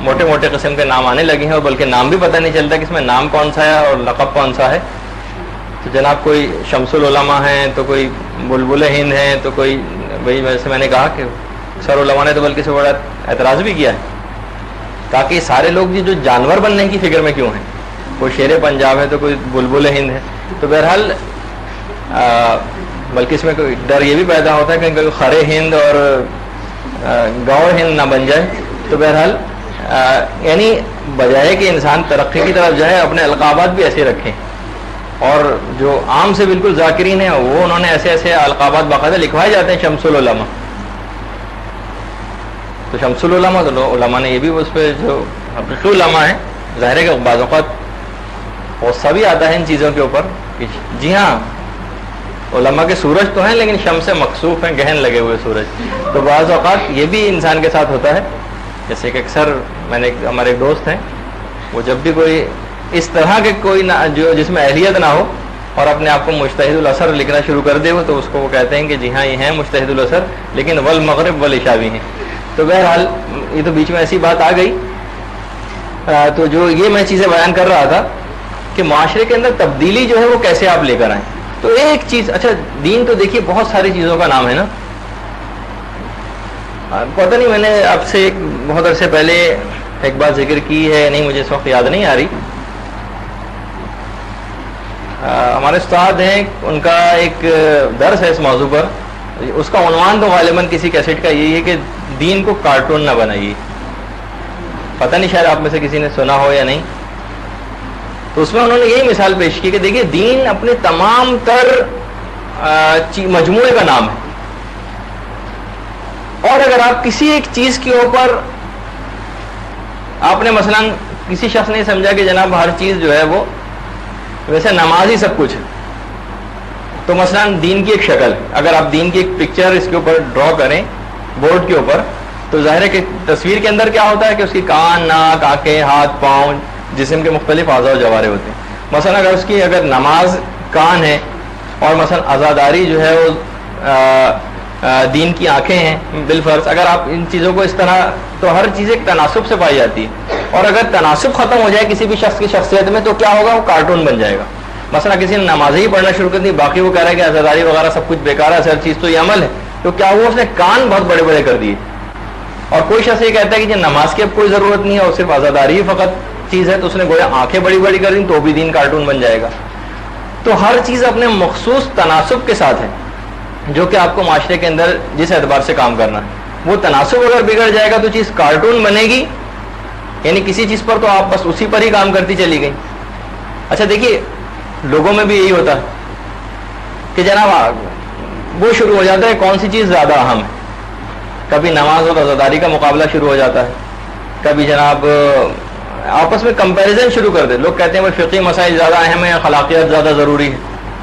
B: موٹے موٹے قسم کے نام آنے لگے ہیں, اور بلکہ نام بھی پتہ نہیں چلتا کہ اس میں نام کون سا ہے اور لقب کون سا ہے. تو جناب کوئی شمس العلماء ہیں, تو کوئی بلبل ہند ہیں, تو کوئی وہی ویسے میں نے کہا کہ اکثر علماء نے تو بلکہ سے بڑا اعتراض بھی کیا ہے، تاکہ سارے لوگ جو جانور بننے کی فکر میں کیوں ہیں، کوئی شیر پنجاب ہے تو کوئی بلبل ہند ہے، تو بہرحال بلکہ اس میں کوئی ڈر یہ بھی پیدا ہوتا ہے کہ کوئی خرے ہند اور گور ہند نہ بن جائے. تو بہرحال یعنی بجائے کہ انسان ترقی کی طرف جائے اپنے القابات بھی ایسے رکھیں، اور جو عام سے بالکل ذاکرین ہیں وہ انہوں نے ایسے ایسے القابات باقاعدہ لکھوائے جاتے ہیں، شمس العلماء. تو شمس العلماء تو علماء نے یہ بھی اس پہ جو حقیقی علماء ہیں، ظاہر ہے کہ بعض اوقات غصہ بھی آتا ہے ان چیزوں کے اوپر کہ جی ہاں علماء کے سورج تو ہیں لیکن شمس مکسوف ہیں، گہن لگے ہوئے سورج. تو بعض اوقات یہ بھی انسان کے ساتھ ہوتا ہے. جیسے کہ اکثر میں نے ہمارے ایک دوست ہیں، وہ جب بھی کوئی اس طرح کے کوئی جو جس میں اہلیت نہ ہو اور اپنے آپ کو مجتہد الاثر لکھنا شروع کر دے تو اس کو وہ کہتے ہیں کہ جی ہاں یہ ہیں مجتہد الاثر لیکن والمغرب والعشاء بھی ہیں. تو بہرحال یہ تو بیچ میں ایسی بات آ گئی. تو جو یہ میں چیزیں بیان کر رہا تھا کہ معاشرے کے اندر تبدیلی جو ہے وہ کیسے آپ لے کر آئیں. تو ایک چیز، اچھا دین تو دیکھیے بہت ساری چیزوں کا نام ہے نا. پتہ نہیں میں نے آپ سے بہت عرصے پہلے ایک بات ذکر کی ہے، نہیں مجھے اس وقت یاد نہیں آ رہی. ہمارے استاد ہیں، ان کا ایک درس ہے اس موضوع پر، اس کا عنوان تو غالباً کسی کیسٹ کا یہی ہے کہ دین کو کارٹون نہ بنائیے. پتہ نہیں شاید آپ میں سے کسی نے سنا ہو یا نہیں. تو اس میں انہوں نے یہی مثال پیش کی کہ دیکھیے دین اپنے تمام تر مجموعے کا نام ہے، اور اگر آپ کسی ایک چیز کے اوپر آپ نے مثلا کسی شخص نے سمجھا کہ جناب ہر چیز جو ہے وہ ویسے نماز ہی سب کچھ ہے، تو مثلا دین کی ایک شکل ہے، اگر آپ دین کی ایک پکچر اس کے اوپر ڈرا کریں بورڈ کے اوپر تو ظاہر ہے کہ تصویر کے اندر کیا ہوتا ہے کہ اس کی کان، ناک، آنکھیں، ہاتھ، پاؤں، جسم کے مختلف اعضاء و جوارے ہوتے ہیں. مثلا اگر اس کی اگر نماز کان ہے اور مثلا عزاداری جو ہے وہ دین کی آنکھیں ہیں بالفرض، اگر آپ ان چیزوں کو اس طرح، تو ہر چیز ایک تناسب سے پائی جاتی ہے. اور اگر تناسب ختم ہو جائے کسی بھی شخص کی شخصیت میں تو کیا ہوگا، وہ کارٹون بن جائے گا. مثلا کسی نے نماز ہی پڑھنا شروع کر دی، باقی وہ کہہ رہا ہے کہ عزاداری وغیرہ سب کچھ بیکار ہے، ہر چیز تو یہ عمل ہے، تو کیا ہوا، اس نے کان بہت بڑے بڑے کر دیے. اور کوئی شخص یہ کہتا ہے کہ نماز کی اب کوئی ضرورت نہیں ہے اور صرف عزاداری ہی فقط چیز ہے، تو اس نے گویا آنکھیں بڑی بڑی کر دیں تو بھی دین کارٹون بن جائے گا. تو ہر چیز اپنے مخصوص تناسب کے ساتھ ہے جو کہ آپ کو معاشرے کے اندر جس اعتبار سے کام کرنا ہے. وہ تناسب اگر بگڑ جائے گا تو چیز کارٹون بنے گی، یعنی کسی چیز پر تو آپ بس اسی پر ہی کام کرتی چلی گئی. اچھا دیکھیے لوگوں میں بھی یہی ہوتا ہے کہ جناب وہ شروع ہو جاتا ہے کون سی چیز زیادہ اہم ہے. کبھی نماز اور عزاداری کا مقابلہ شروع ہو جاتا ہے، کبھی جناب آپس میں کمپیریزن شروع کر دے. لوگ کہتے ہیں وہ فقہی مسائل زیادہ اہم ہیں، خلاقیات زیادہ ضروری ہے.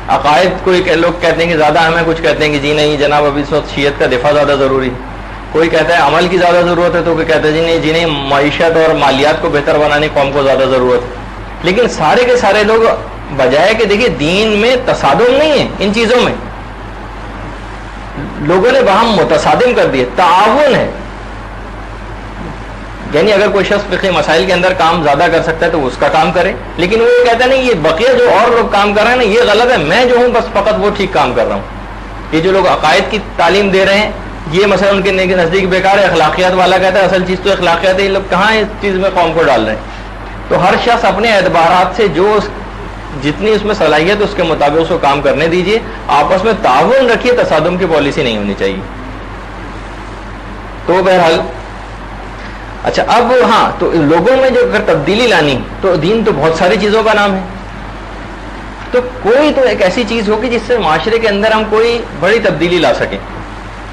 B: عقائد کوئی لوگ کہتے ہیں کہ زیادہ اہم ہے، کچھ کہتے ہیں کہ جی نہیں جناب ابھی اس وقت شیعت کا دفاع زیادہ ضروری ہے. کوئی کہتا ہے عمل کی زیادہ ضرورت ہے، تو کوئی کہتا ہے جی نہیں معیشت اور مالیات کو بہتر بنانے قوم کو زیادہ ضرورت ہے. لیکن سارے کے سارے لوگ بجائے کہ دیکھیے دین میں تصادم نہیں ہے، ان چیزوں میں لوگوں نے باہم متصادم کر دیے، تعاون ہے. یعنی اگر کوئی شخص فقہی مسائل کے اندر کام زیادہ کر سکتا ہے تو اس کا کام کرے، لیکن وہ یہ کہتا ہے نہیں یہ بقیہ جو اور لوگ کام کر رہے ہیں نا یہ غلط ہے، میں جو ہوں بس فقط وہ ٹھیک کام کر رہا ہوں. یہ جو لوگ عقائد کی تعلیم دے رہے ہیں یہ مثلا ان کے نزدیک بیکار ہے. اخلاقیات والا کہتا ہے اصل چیز تو اخلاقیات ہے، یہ لوگ کہاں اس چیز میں قوم کو ڈال رہے ہیں. تو ہر شخص اپنے اعتبارات سے جو جتنی اس میں صلاحیت اس کے مطابق اس کو کام کرنے دیجیے، آپس میں تعاون رکھیے، تصادم کی پالیسی نہیں ہونی چاہیے. تو بہرحال اچھا اب ہاں تو لوگوں میں جو اگر تبدیلی لانی تو دین تو بہت ساری چیزوں کا نام ہے. تو کوئی تو ایک ایسی چیز ہوگی جس سے معاشرے کے اندر ہم کوئی بڑی تبدیلی لا سکیں.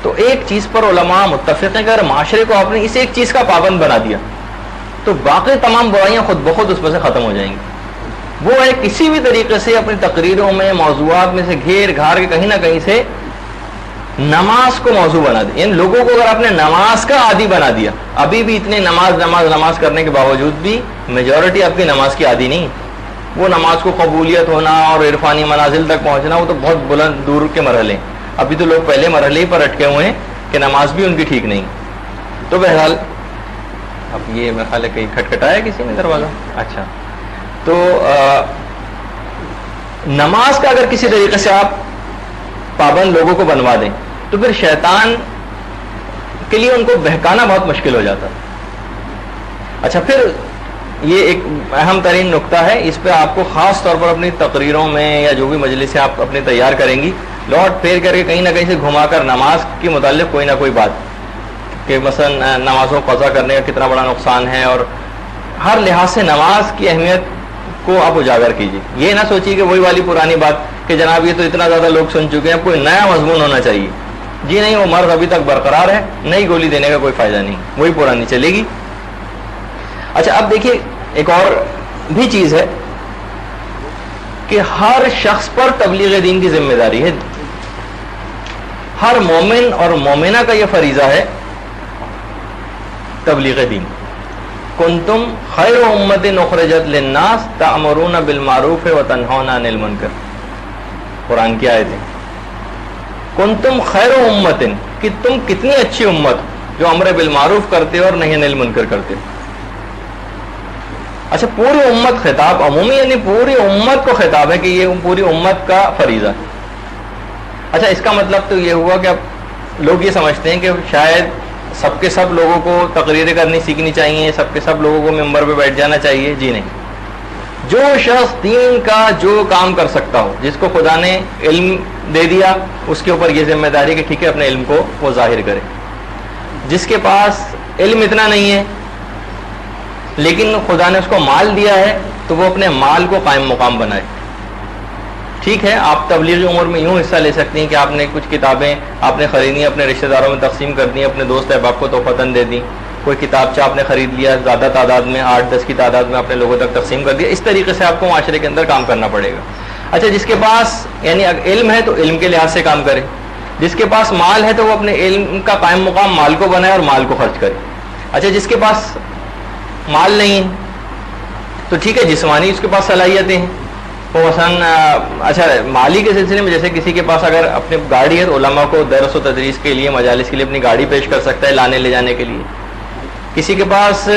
B: تو ایک چیز پر علماء متفق ہیں کہ اگر معاشرے کو آپ نے اس ایک چیز کا پابند بنا دیا تو باقی تمام برائیاں خود بخود اس میں سے ختم ہو جائیں گی. وہ ہے کسی بھی طریقے سے اپنی تقریروں میں موضوعات میں سے گھیر گھار کے کہیں نہ کہیں سے نماز کو موضوع بنا دیا. یعنی لوگوں کو اگر آپ نے نماز کا عادی بنا دیا، ابھی بھی اتنے نماز کرنے کے باوجود بھی میجورٹی آپ کی نماز کی عادی نہیں. وہ نماز کو قبولیت ہونا اور عرفانی منازل تک پہنچنا وہ تو بہت بلند دور کے مرحلے ہیں. ابھی تو لوگ پہلے مرحلے ہی پر اٹکے ہوئے ہیں کہ نماز بھی ان کی ٹھیک نہیں. تو بہرحال اب یہ میرا خیال ہے کہیں کھٹکھٹایا کسی نے دروازہ. اچھا تو نماز کا اگر کسی طریقے سے آپ پابند لوگوں کو بنوا دیں تو پھر شیطان کے لیے ان کو بہکانا بہت مشکل ہو جاتا. اچھا پھر یہ ایک اہم ترین نقطہ ہے, اس پہ آپ کو خاص طور پر اپنی تقریروں میں یا جو بھی مجلس سے آپ اپنے تیار کریں گی, لوٹ پھیر کر کے کہیں نہ کہیں سے گھما کر نماز کے متعلق کوئی نہ کوئی بات, کہ مثلا نمازوں کو قضا کرنے کا کتنا بڑا نقصان ہے, اور ہر لحاظ سے نماز کی اہمیت کو آپ اجاگر کیجیے. یہ نہ سوچیے کہ وہی والی پرانی بات کہ جناب یہ تو اتنا زیادہ لوگ سن چکے ہیں, کوئی نیا مضمون ہونا چاہیے. جی نہیں, وہ مرض ابھی تک برقرار ہے, نئی گولی دینے کا کوئی فائدہ نہیں, وہی پرانی چلے گی. اچھا اب دیکھیے ایک اور بھی چیز ہے کہ ہر شخص پر تبلیغ دین کی ذمہ داری ہے. ہر مومن اور مومنہ کا یہ فریضہ ہے تبلیغ دین. کنتم خیر امت اخرجت للناس تأمرون بالمعروف وتنہون عن المنکر, قرآن کی آیت ہے. کنتم خیر امت, کہ تم کتنی اچھی امت جو امر بالمعروف کرتے ہو اور نہی عن المنکر کرتے ہو. اچھا پوری امت خطاب عمومی, یعنی پوری امت کو خطاب ہے کہ یہ پوری امت کا فریضہ ہے. اچھا اس کا مطلب تو یہ ہوا کہ اب لوگ یہ سمجھتے ہیں کہ شاید سب کے سب لوگوں کو تقریریں کرنی سیکھنی چاہیے, سب کے سب لوگوں کو ممبر پہ بیٹھ جانا چاہیے. جی نہیں, جو شخص دین کا جو کام کر سکتا ہو, جس کو خدا نے علم دے دیا, اس کے اوپر یہ ذمہ داری کہ ٹھیک ہے اپنے علم کو وہ ظاہر کرے. جس کے پاس علم اتنا نہیں ہے لیکن خدا نے اس کو مال دیا ہے, تو وہ اپنے مال کو قائم مقام بنائے. ٹھیک ہے, آپ تبلیغی امور میں یوں حصہ لے سکتی ہیں کہ آپ نے کچھ کتابیں آپ نے خریدی, اپنے رشتہ داروں میں تقسیم کر دی, اپنے دوست احباب کو تحفتاً دے دی. کوئی کتاب آپ نے خرید لیا زیادہ تعداد میں, 8-10 کی تعداد میں اپنے لوگوں تک تقسیم کر دیا. اس طریقے سے آپ کو معاشرے کے اندر کام کرنا پڑے گا. اچھا جس کے پاس یعنی علم ہے تو علم کے لحاظ سے کام کرے, جس کے پاس مال ہے تو وہ اپنے علم کا قائم مقام مال کو بنائے اور مال کو خرچ کرے. اچھا جس کے پاس مال نہیں تو ٹھیک ہے جسمانی اس کے پاس صلاحیتیں ہیں, وہ مثلا اچھا مالی کے سلسلے میں جیسے کسی کے پاس اگر اپنی گاڑی ہے تو علماء کو درس و تدریس کے لیے مجالس کے لیے اپنی گاڑی پیش کر سکتا ہے لانے لے جانے کے لیے. کسی کے پاس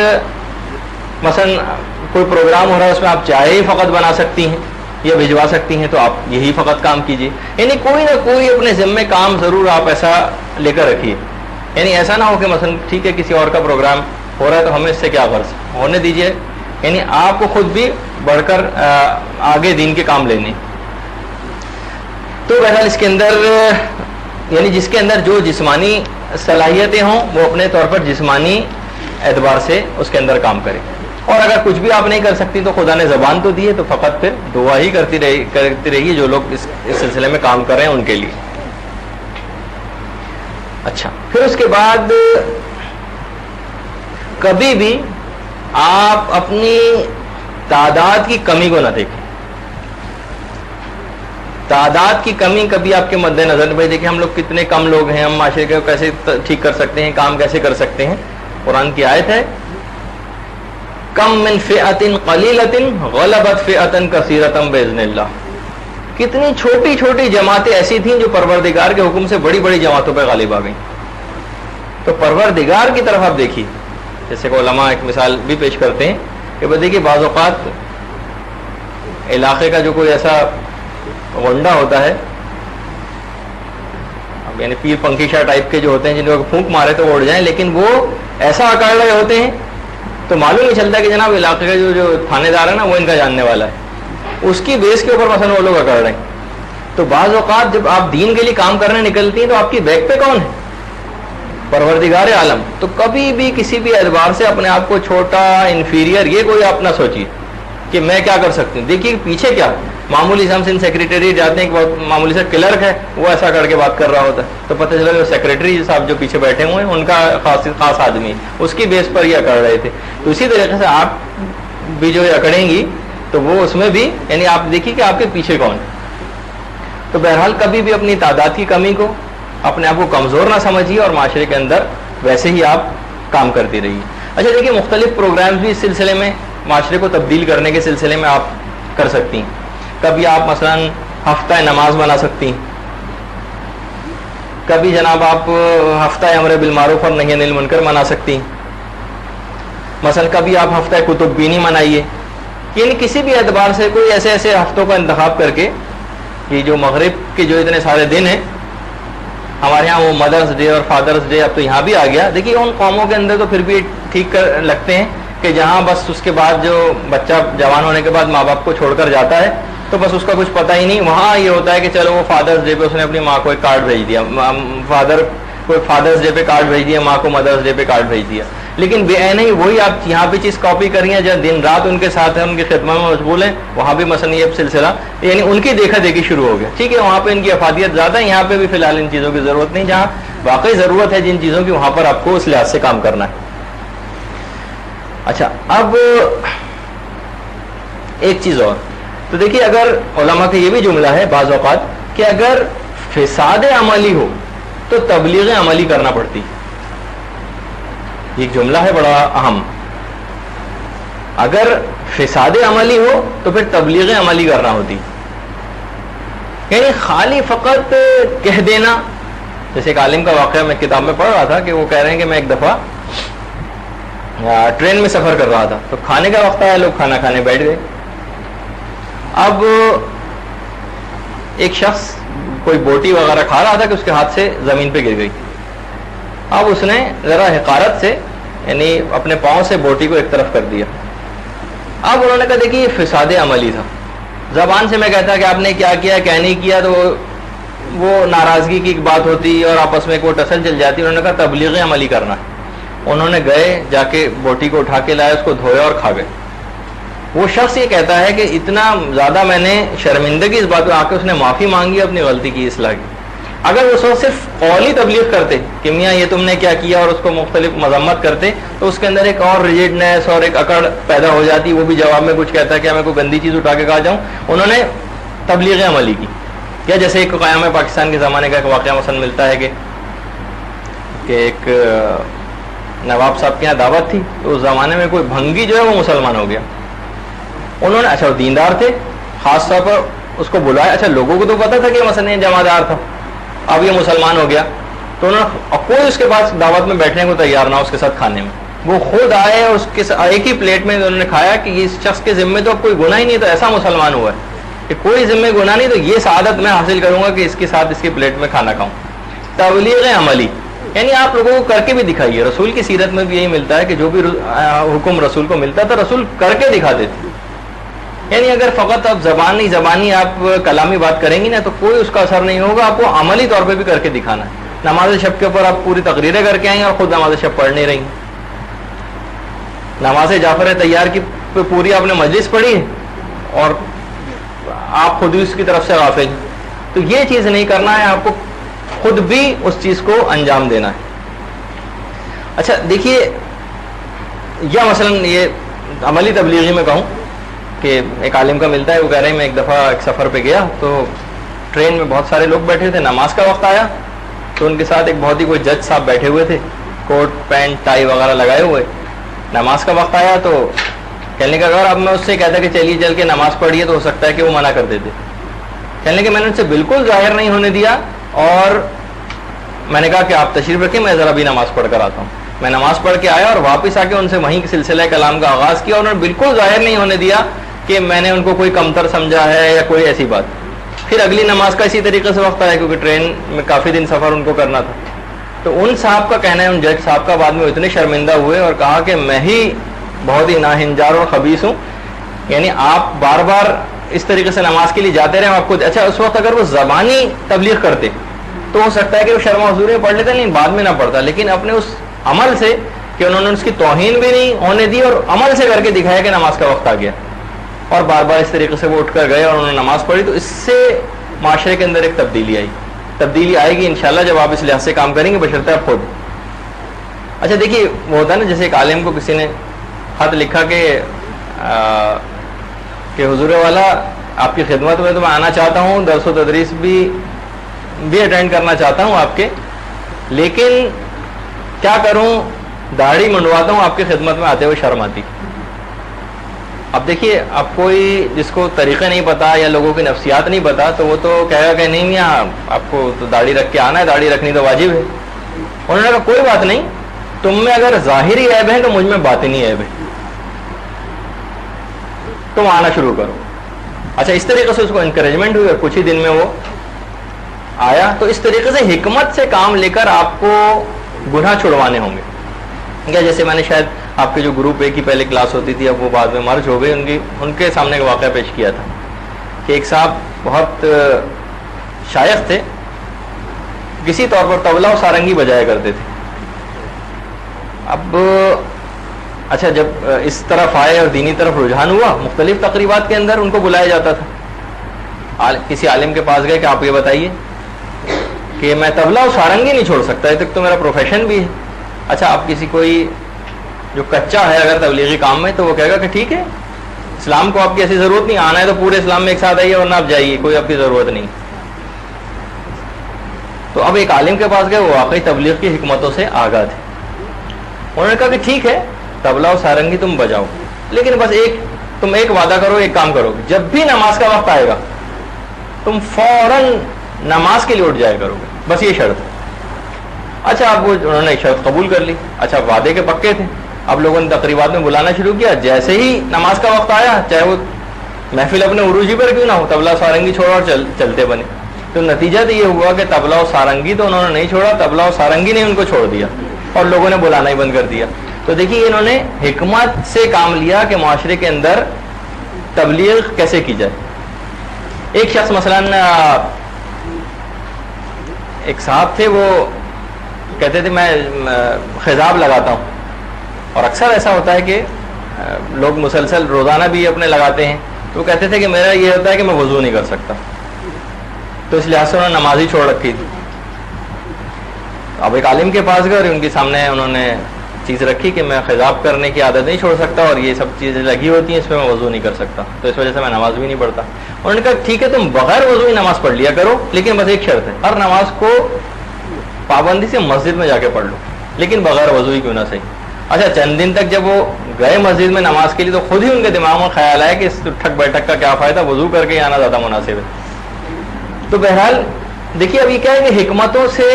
B: مثلا کوئی پروگرام ہو رہا ہے اس میں آپ چائے ہی فقط بنا سکتی ہیں یا بھجوا سکتی ہیں تو آپ یہی فقط کام کیجیے. یعنی کوئی نہ کوئی اپنے ذمے کام ضرور آپ ایسا لے کر رکھیے. یعنی ایسا نہ ہو کہ مثلا ٹھیک ہے کسی اور کا پروگرام ہو رہا ہے تو ہمیں اس سے کیا غرض, ہونے دیجیے. یعنی آپ کو خود بھی بڑھ کر آگے دین کے کام لینے. تو بہرحال اس کے اندر یعنی جس کے اندر جو جسمانی صلاحیتیں ہوں وہ اپنے طور پر جسمانی اعتبار سے اس کے اندر کام کرے. اور اگر کچھ بھی آپ نہیں کر سکتی تو خدا نے زبان تو دی ہے, تو فقط پھر دعا ہی کرتی رہیے جو لوگ اس سلسلے میں کام کر رہے ہیں ان کے لیے. اچھا پھر اس کے بعد کبھی بھی آپ اپنی تعداد کی کمی کو نہ دیکھیں. تعداد کی کمی کبھی آپ کے مد نظر میں دیکھیں ہم لوگ کتنے کم لوگ ہیں, ہم معاشرے کو کیسے ٹھیک کر سکتے ہیں, کام کیسے کر سکتے ہیں. قرآن کی آیت ہے کم من فئۃ قلیلۃ غلبت فئۃ کثیرۃ باذن اللہ. کتنی چھوٹی چھوٹی جماعتیں ایسی تھیں جو پروردگار کے حکم سے بڑی بڑی جماعتوں پہ غالب آ گئیں. تو پروردگار کی طرف آپ دیکھیے, جیسے کہ علماء ایک مثال بھی پیش کرتے ہیں کہ دیکھیے بعض اوقات علاقے کا جو کوئی ایسا غنڈہ ہوتا ہے, یعنی پیر پنکھی شاہ ٹائپ کے جو ہوتے ہیں جن کو پھونک مارے تو وہ اڑ جائیں, لیکن وہ ایسا اکڑ رہے ہوتے ہیں تو معلوم نہیں چلتا کہ جناب علاقے کا جو تھانے دار ہے نا وہ ان کا جاننے والا ہے, اس کی بیس کے اوپر مثلا وہ لوگ اکڑ رہے ہیں. تو بعض اوقات جب آپ دین کے لیے کام کرنے نکلتی ہیں تو آپ کی بیک پہ کون ہے؟ پروردگار عالم. تو کبھی بھی کسی بھی اعتبار سے اپنے آپ کو چھوٹا انفیریئر یہ کوئی آپ نہ سوچیے کہ میں کیا کر سکتی ہوں. دیکھیے پیچھے کیا معمولی ہم سے سیکریٹری جاتے ہیں کہ بہت معمولی سا کلرک ہے وہ ایسا کر کے بات کر رہا ہوتا ہے تو پتہ چلا کہ سیکریٹری صاحب جو پیچھے بیٹھے ہوئے ہیں ان کا خاص آدمی اس کی بیس پر یہ اکڑ رہے تھے. تو اسی طریقے سے آپ بھی جو اکڑیں گی تو وہ اس میں بھی یعنی آپ دیکھیے کہ آپ کے پیچھے کون ہے. تو بہرحال کبھی بھی اپنی تعداد کی کمی کو اپنے آپ کو کمزور نہ سمجھیے اور معاشرے کے اندر ویسے ہی آپ کام کرتی رہیے. اچھا دیکھیے مختلف پروگرامز بھی اس سلسلے میں معاشرے کو تبدیل کرنے کے سلسلے میں آپ کر سکتی ہیں. کبھی آپ مثلا ہفتہ نماز بنا سکتی ہیں, کبھی جناب آپ ہفتہ امر بالمعروف اور نہی عن المنکر منا سکتی ہیں. مثلا کبھی آپ ہفتہ کتب بینی منائیے. یعنی کسی بھی اعتبار سے کوئی ایسے ایسے ہفتوں کا انتخاب کر کے یہ جو مغرب کے جو اتنے سارے دن ہیں ہمارے یہاں وہ مدرس ڈے اور فادرس ڈے اب تو یہاں بھی آ گیا. دیکھیے ان قوموں کے اندر تو پھر بھی ٹھیک لگتے ہیں کہ جہاں بس اس کے بعد جو بچہ جوان ہونے کے بعد ماں باپ کو چھوڑ کر جاتا ہے تو بس اس کا کچھ پتہ ہی نہیں. وہاں یہ ہوتا ہے کہ چلو وہ فادرس ڈے پہ اس نے اپنی ماں کو ایک کارڈ بھیج دیا, فادر کو فادرس ڈے پہ کارڈ بھیج دیا, ماں کو مدرس ڈے پہ کارڈ بھیج دیا. لیکن بے عینی وہی آپ یہاں پہ چیز کاپی کر رہی ہیں, جب دن رات ان کے ساتھ ہیں, ان کی خدمت میں مشغول ہیں. وہاں بھی مثلا یہ سلسلہ یعنی ان کی دیکھا دیکھی شروع ہو گیا. ٹھیک ہے, وہاں پہ ان کی افادیت زیادہ ہے, یہاں پہ بھی فی الحال ان چیزوں کی ضرورت نہیں. جہاں واقعی ضرورت ہے جن چیزوں کی, وہاں پر آپ کو اس لحاظ سے کام کرنا ہے. اچھا, اب ایک چیز اور تو دیکھیے, اگر علماء کا یہ بھی جملہ ہے بعض اوقات کہ اگر فساد عملی ہو تو تبلیغ عملی کرنا پڑتی. یہ جملہ ہے بڑا اہم. اگر فساد عملی ہو تو پھر تبلیغ عملی کرنا ہوتی. یعنی خالی فقط کہہ دینا, جیسے ایک عالم کا واقعہ میں کتاب میں پڑھ رہا تھا کہ وہ کہہ رہے ہیں کہ میں ایک دفعہ ٹرین میں سفر کر رہا تھا, تو کھانے کا وقت آیا, لوگ کھانا کھانے بیٹھ گئے. اب ایک شخص کوئی بوٹی وغیرہ کھا رہا تھا کہ اس کے ہاتھ سے زمین پہ گر گئی. اب اس نے ذرا حقارت سے یعنی اپنے پاؤں سے بوٹی کو ایک طرف کر دیا. اب انہوں نے کہا دیکھیے یہ فساد عملی تھا. زبان سے میں کہتا کہ آپ نے کیا کیا کیا نہیں کیا تو وہ ناراضگی کی ایک بات ہوتی اور آپس میں کوئی ٹسل چل جاتی. انہوں نے کہا تبلیغ عملی کرنا ہے. انہوں نے گئے, جا کے بوٹی کو اٹھا کے لائے, اس کو دھویا اور کھا گئے. وہ شخص یہ کہتا ہے کہ اتنا زیادہ میں نے شرمندگی اس بات کو آ کے اس نے معافی مانگی, اپنی غلطی کی اصلاح کی. اگر اس وقت صرف قولی تبلیغ کرتے کہ میاں یہ تم نے کیا کیا اور اس کو مختلف مذمت کرتے تو اس کے اندر ایک اور ریجڈنیس اور ایک اکڑ پیدا ہو جاتی. وہ بھی جواب میں کچھ کہتا ہے کہ میں کوئی گندی چیز اٹھا کے کہا جاؤں. انہوں نے تبلیغ عملی کی. یا جیسے ایک قیام پاکستان کے زمانے کا ایک واقعہ مثلا ملتا ہے کہ ایک نواب صاحب کے یہاں دعوت تھی, تو اس زمانے میں کوئی بھنگی جو ہے وہ مسلمان ہو گیا. انہوں نے اچھا وہ دیندار تھے, خاص طور پر اس کو بلایا. اچھا لوگوں کو تو پتا تھا کہ مثلا یہ جمعدار تھا, اب یہ مسلمان ہو گیا, تو انہوں نے کوئی اس کے پاس دعوت میں بیٹھنے کو تیار نہ اس کے ساتھ کھانے میں. وہ خود آئے اور اس کے ایک ہی پلیٹ میں انہوں نے کھایا کہ اس شخص کے ذمے تو اب کوئی گناہ ہی نہیں, تو ایسا مسلمان ہوا ہے کہ کوئی ذمے گناہ نہیں, تو یہ سعادت میں حاصل کروں گا کہ اس کے ساتھ اس کی پلیٹ میں کھانا کھاؤں. تبلیغ عملی یعنی آپ لوگوں کو کر کے بھی دکھائیے. رسول کی سیرت میں بھی یہی ملتا ہے کہ جو بھی حکم رسول کو ملتا تھا رسول کر کے دکھاتے تھے. یعنی اگر فقط آپ زبانی آپ کلامی بات کریں گی نا تو کوئی اس کا اثر نہیں ہوگا. آپ کو عملی طور پہ بھی کر کے دکھانا ہے. نماز شب کے اوپر آپ پوری تقریریں کر کے آئیں اور خود نماز شب پڑھ نہیں رہی. نماز جعفر تیار کی پوری آپ نے مجلس پڑھی ہے اور آپ خود اس کی طرف سے غافل. تو یہ چیز نہیں کرنا ہے, آپ کو خود بھی اس چیز کو انجام دینا ہے. اچھا دیکھیے, یا مثلا یہ عملی تبلیغی میں کہوں کہ ایک عالم کا ملتا ہے, وہ کہہ رہے ہیں میں ایک دفعہ ایک سفر پہ گیا تو ٹرین میں بہت سارے لوگ بیٹھے تھے. نماز کا وقت آیا تو ان کے ساتھ ایک بہت ہی کوئی جج صاحب بیٹھے ہوئے تھے, کوٹ پینٹ ٹائی وغیرہ لگائے ہوئے. نماز کا وقت آیا تو کہنے کا اگر اب میں اس سے کہتا کہ چلیے چل کے نماز پڑھیے تو ہو سکتا ہے کہ وہ منع کر دیتے. کہنے کہ میں نے ان سے بالکل ظاہر نہیں ہونے دیا اور میں نے کہا کہ آپ تشریف رکھیں, میں ذرا بھی نماز پڑھ کر آتا ہوں. میں نماز پڑھ کے آیا اور واپس آ کے ان سے وہیں سلسلہ کلام کا آغاز کیا, اور انہوں نے بالکل ظاہر نہیں ہونے دیا کہ میں نے ان کو کوئی کمتر سمجھا ہے یا کوئی ایسی بات. پھر اگلی نماز کا اسی طریقے سے وقت آیا کیونکہ ٹرین میں کافی دن سفر ان کو کرنا تھا. تو ان صاحب کا کہنا ہے, ان جج صاحب کا, بعد میں اتنے شرمندہ ہوئے اور کہا کہ میں ہی بہت ہی ناہنجار اور خبیث ہوں. یعنی آپ بار بار اس طریقے سے نماز کے لیے جاتے رہے آپ کو. اچھا اس وقت اگر وہ زبانی تبلیغ کرتے تو ہو سکتا ہے کہ وہ شرما حضور میں پڑھ لیتے, نہیں بعد میں نہ پڑھتا. لیکن اپنے اس عمل سے کہ انہوں نے اس کی توہین بھی نہیں ہونے دی اور عمل سے کر کے دکھایا کہ نماز کا وقت آ گیا, اور بار بار اس طریقے سے وہ اٹھ کر گئے اور انہوں نے نماز پڑھی. تو اس سے معاشرے کے اندر ایک تبدیلی آئے گی انشاءاللہ جب آپ اس لحاظ سے کام کریں گے, بشرطے آپ خود. اچھا دیکھیے, وہ ہوتا ہے نا جیسے ایک عالم کو کسی نے خط لکھا کہ حضور والا آپ کی خدمت میں تو میں آنا چاہتا ہوں, درس و تدریس بھی اٹینڈ کرنا چاہتا ہوں آپ کے, لیکن کیا کروں, داڑھی منڈواتا ہوں, آپ کی خدمت میں آتے ہوئے شرم آتی. اب دیکھیے, اب کوئی جس کو طریقے نہیں پتا یا لوگوں کی نفسیات نہیں پتا تو وہ تو کہے گا کہ نہیں میاں آپ کو تو داڑھی رکھ کے آنا ہے, داڑھی رکھنی تو واجب ہے. انہوں نے کہا کوئی بات نہیں, تم میں اگر ظاہری عیب ہے تو مجھ میں باطنی عیب ہے, تم آنا شروع کرو. اچھا اس طریقے سے اس کو انکریجمنٹ ہوئی اور کچھ ہی دن میں وہ آیا تو اس طریقے سے حکمت سے کام لے کر آپ کو گناہ چھڑوانے ہوں گے. یا جیسے میں نے شاید آپ کے جو گروپ اے کی پہلے کلاس ہوتی تھی اب وہ بعد میں مرج ہو گئی, ان کے سامنے کا واقعہ پیش کیا تھا کہ ایک صاحب بہت شائق تھے, کسی طور پر طبلہ و سارنگی بجایا کرتے تھے. اب اچھا جب اس طرف آئے اور دینی طرف رجحان ہوا, مختلف تقریبات کے اندر ان کو بلایا جاتا تھا. کسی عالم کے پاس گئے کہ آپ یہ بتائیے کہ میں طبلہ و سارنگی نہیں چھوڑ سکتا, یہ تک تو میرا پروفیشن بھی ہے. اچھا آپ کسی کوئی جو کچا ہے اگر تبلیغی کام میں تو وہ کہے گا کہ ٹھیک ہے, اسلام کو آپ کی ایسی ضرورت نہیں, آنا ہے تو پورے اسلام میں ایک ساتھ آئیے ورنہ آپ جائیے, کوئی آپ کی ضرورت نہیں. تو اب ایک عالم کے پاس گئے, وہ واقعی تبلیغ کی حکمتوں سے آگاہ تھے. انہوں نے کہا کہ ٹھیک ہے طبلہ و سارنگی تم بجاؤ, لیکن بس تم ایک وعدہ کرو, ایک کام کرو, جب بھی نماز کا وقت آئے گا تم فوراً نماز کے لیے اٹھ جایا کرو گے, بس یہ شرط ہے. اچھا اب انہوں نے شرط قبول کر لی. اچھا وعدے کے پکے تھے. اب لوگوں نے تقریبات میں بلانا شروع کیا, جیسے ہی نماز کا وقت آیا چاہے وہ محفل اپنے عروجی پر کیوں نہ ہو, طبلہ و سارنگی چھوڑا اور چلتے بنے. تو نتیجہ تو یہ ہوا کہ طبلہ و سارنگی تو انہوں نے نہیں چھوڑا, طبلہ و سارنگی نے ان کو چھوڑ دیا اور لوگوں نے بلانا ہی بند کر دیا. تو دیکھیے انہوں نے حکمت سے کام لیا کہ معاشرے کے اندر تبلیغ کیسے کی جائے. ایک شخص مثلاً ایک صاحب تھے, وہ کہتے تھے میں خضاب لگاتا ہوں, اور اکثر ایسا ہوتا ہے کہ لوگ مسلسل روزانہ بھی اپنے لگاتے ہیں. تو وہ کہتے تھے کہ میرا یہ ہوتا ہے کہ میں وضو نہیں کر سکتا, تو اس لحاظ سے انہوں نے نماز ہی چھوڑ رکھی تھی. اب ایک عالم کے پاس گئے اور ان کے سامنے انہوں نے چیز رکھی کہ میں خضاب کرنے کی عادت نہیں چھوڑ سکتا اور یہ سب چیزیں لگی ہوتی ہیں, اس پہ میں وضو نہیں کر سکتا, تو اس وجہ سے میں نماز بھی نہیں پڑھتا. انہوں نے کہا ٹھیک ہے تم بغیر وضو ہی نماز پڑھ لیا کرو, لیکن بس ایک شرط ہے, ہر نماز کو پابندی سے مسجد میں جا کے پڑھ لو, لیکن بغیر وضو ہی کیوں نہ صحیح. اچھا چند دن تک جب وہ گئے مسجد میں نماز کے لیے تو خود ہی ان کے دماغ میں خیال آیا کہ اس ٹھک بیٹھک کا کیا فائدہ, وضو کر کے آنا زیادہ مناسب ہے. تو بہرحال دیکھیے اب یہ کیا ہے کہ حکمتوں سے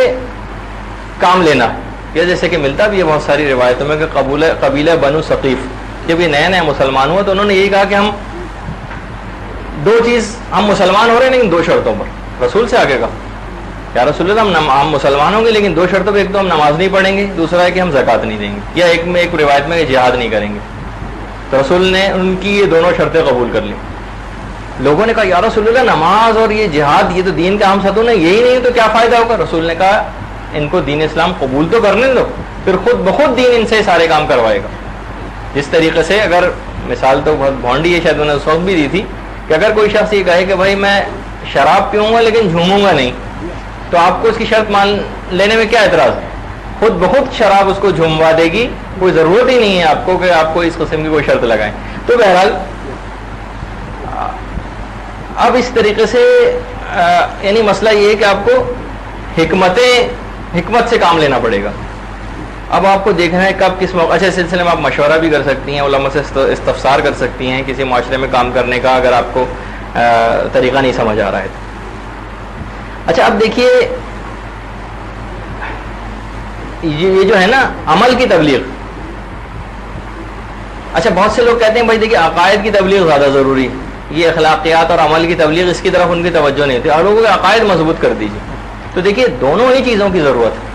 B: کام لینا, یا جیسے کہ ملتا بھی ہے بہت ساری روایتوں میں کہ قبیلہ بنو ثقیف جب یہ نئے نئے مسلمان ہوا تو انہوں نے یہی کہا کہ ہم ہم مسلمان ہو رہے ہیں لیکن 2 شرطوں پر. رسول سے آگے کہا یا رسول اللہ ہم مسلمان ہوں گے لیکن 2 شرطوں پہ, ایک تو ہم نماز نہیں پڑھیں گے, دوسرا ہے کہ ہم زکوٰۃ نہیں دیں گے, یا ایک روایت میں کہ جہاد نہیں کریں گے. تو رسول نے ان کی یہ دونوں شرطیں قبول کر لی. لوگوں نے کہا یا رسول اللہ نماز اور یہ جہاد یہ تو دین کا اہم ستون ہے, یہی نہیں تو کیا فائدہ ہوگا. رسول نے کہا ان کو دین اسلام قبول تو کرنے دو, پھر خود بخود دین ان سے سارے کام کروائے گا. جس طریقے سے اگر مثال تو بہت بھونڈی ہے, شاید انہوں نے اس وقت بھی دی تھی کہ اگر کوئی شخص یہ کہے کہ بھائی میں شراب پیوں گا لیکن جھوموں گا نہیں, تو آپ کو اس کی شرط مان لینے میں کیا اعتراض ہے, خود بخود شراب اس کو جھوموا دے گی, کوئی ضرورت ہی نہیں ہے آپ کو کہ آپ کو اس قسم کی کوئی شرط لگائیں. تو بہرحال اب اس طریقے سے یعنی مسئلہ یہ ہے کہ آپ کو حکمت سے کام لینا پڑے گا. اب آپ کو دیکھنا ہے کب کس موقع, اچھا سلسلے میں آپ مشورہ بھی کر سکتی ہیں, علماء سے استفسار کر سکتی ہیں کسی معاشرے میں کام کرنے کا اگر آپ کو طریقہ نہیں سمجھ آ رہا ہے تو. اچھا اب دیکھیے یہ جو ہے نا عمل کی تبلیغ, اچھا بہت سے لوگ کہتے ہیں بھائی دیکھیے عقائد کی تبلیغ زیادہ ضروری ہے, یہ اخلاقیات اور عمل کی تبلیغ اس کی طرف ان کی توجہ نہیں ہوتی, اور لوگوں کے عقائد مضبوط کر دیجیے. تو دیکھیے دونوں ہی چیزوں کی ضرورت ہے.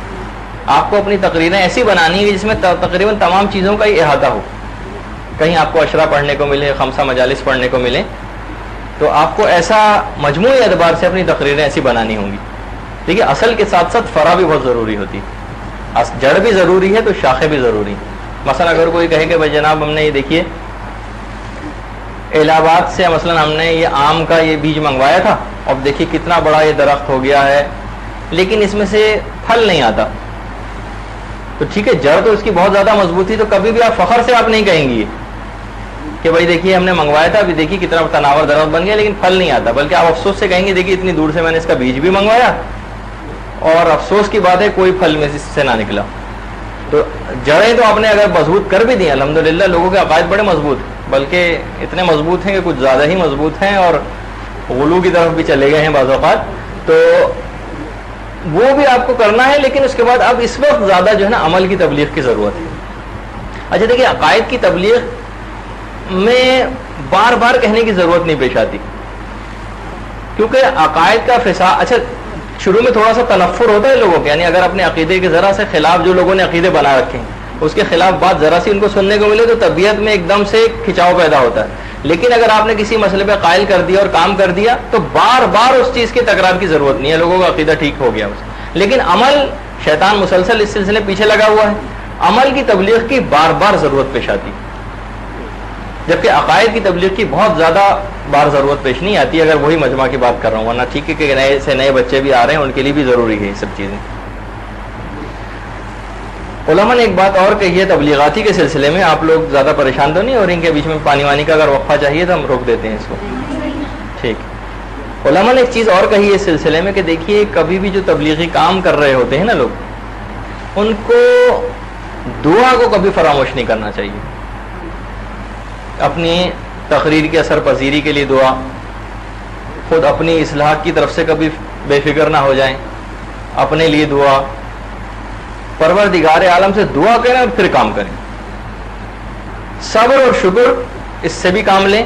B: آپ کو اپنی تقریریں ایسی بنانی ہے جس میں تقریباً تمام چیزوں کا ہی احاطہ ہو. کہیں آپ کو اشرا پڑھنے کو ملے, خمسہ مجالس پڑھنے کو ملے, تو آپ کو ایسا مجموعی اعتبار سے اپنی تقریریں ایسی بنانی ہوں گی. دیکھیے اصل کے ساتھ ساتھ فرع بھی بہت ضروری ہوتی ہے, جڑ بھی ضروری ہے تو شاخیں بھی ضروری ہیں. مثلا اگر کوئی کہے کہ بھائی جناب ہم نے یہ دیکھیے الہ آباد سے مثلا ہم نے یہ آم کا یہ بیج منگوایا تھا, اب دیکھیے کتنا بڑا یہ درخت ہو گیا ہے, لیکن اس میں سے پھل نہیں آتا. تو ٹھیک ہے جڑ تو اس کی بہت زیادہ مضبوط تھی, تو کبھی بھی آپ فخر سے آپ نہیں کہیں گے کہ بھائی دیکھیے ہم نے منگوایا تھا, ابھی دیکھیے کتنا تناور درخت بن گیا لیکن پھل نہیں آتا, بلکہ آپ افسوس سے کہیں گے دیکھیے اتنی دور سے میں نے اس کا بیج بھی منگوایا اور افسوس کی بات ہے کوئی پھل میں سے نہ نکلا. تو جڑیں تو آپ نے اگر مضبوط کر بھی دی, الحمدللہ لوگوں کے عقائد بڑے مضبوط, بلکہ اتنے مضبوط ہیں کہ کچھ زیادہ ہی مضبوط ہیں اور غلو کی طرف بھی چلے گئے ہیں بعض اوقات, تو وہ بھی آپ کو کرنا ہے. لیکن اس کے بعد اب اس وقت زیادہ جو ہے نا عمل کی تبلیغ کی ضرورت ہے. اچھا دیکھیے عقائد کی تبلیغ میں بار بار کہنے کی ضرورت نہیں پیش آتی, کیونکہ عقائد کا فساد, اچھا شروع میں تھوڑا سا تنفر ہوتا ہے لوگوں کے، یعنی اگر اپنے عقیدے کے ذرا سے خلاف جو لوگوں نے عقیدے بنا رکھے ہیں اس کے خلاف بات ذرا سی ان کو سننے کو ملے تو طبیعت میں ایک دم سے کھچاؤ پیدا ہوتا ہے. لیکن اگر آپ نے کسی مسئلے پہ قائل کر دیا اور کام کر دیا تو بار بار اس چیز کی تکرار کی ضرورت نہیں ہے، لوگوں کا عقیدہ ٹھیک ہو گیا بس. لیکن عمل، شیطان مسلسل اس سلسلے پیچھے لگا ہوا ہے، عمل کی تبلیغ کی بار بار ضرورت پیش آتی، جبکہ عقائد کی تبلیغ کی بہت زیادہ بار ضرورت پیش نہیں آتی اگر وہی مجمع کی بات کر رہا ہوں. ورنہ ٹھیک ہے کہ نئے سے نئے بچے بھی آ رہے ہیں، ان کے لیے بھی ضروری ہے یہ سب چیزیں. علماء نے ایک بات اور کہی ہے تبلیغاتی کے سلسلے میں، آپ لوگ زیادہ پریشان تو نہیں ہو رہے ہیں کہ بیچ میں پانی وانی کا اگر وقفہ چاہیے تو ہم روک دیتے ہیں اس کو؟ ٹھیک. علماء نے ایک چیز اور کہی ہے اس سلسلے میں کہ دیکھیے کبھی بھی جو تبلیغی کام کر رہے ہوتے ہیں نا لوگ، ان کو دعا کو کبھی فراموش نہیں کرنا چاہیے. اپنی تقریر کی اثر پذیری کے لیے دعا، خود اپنی اصلاح کی طرف سے کبھی بے فکر نہ ہو جائیں، اپنے لیے دعا، پروردگار عالم سے دعا کریں اور پھر کام کریں. صبر اور شکر اس سے بھی کام لیں،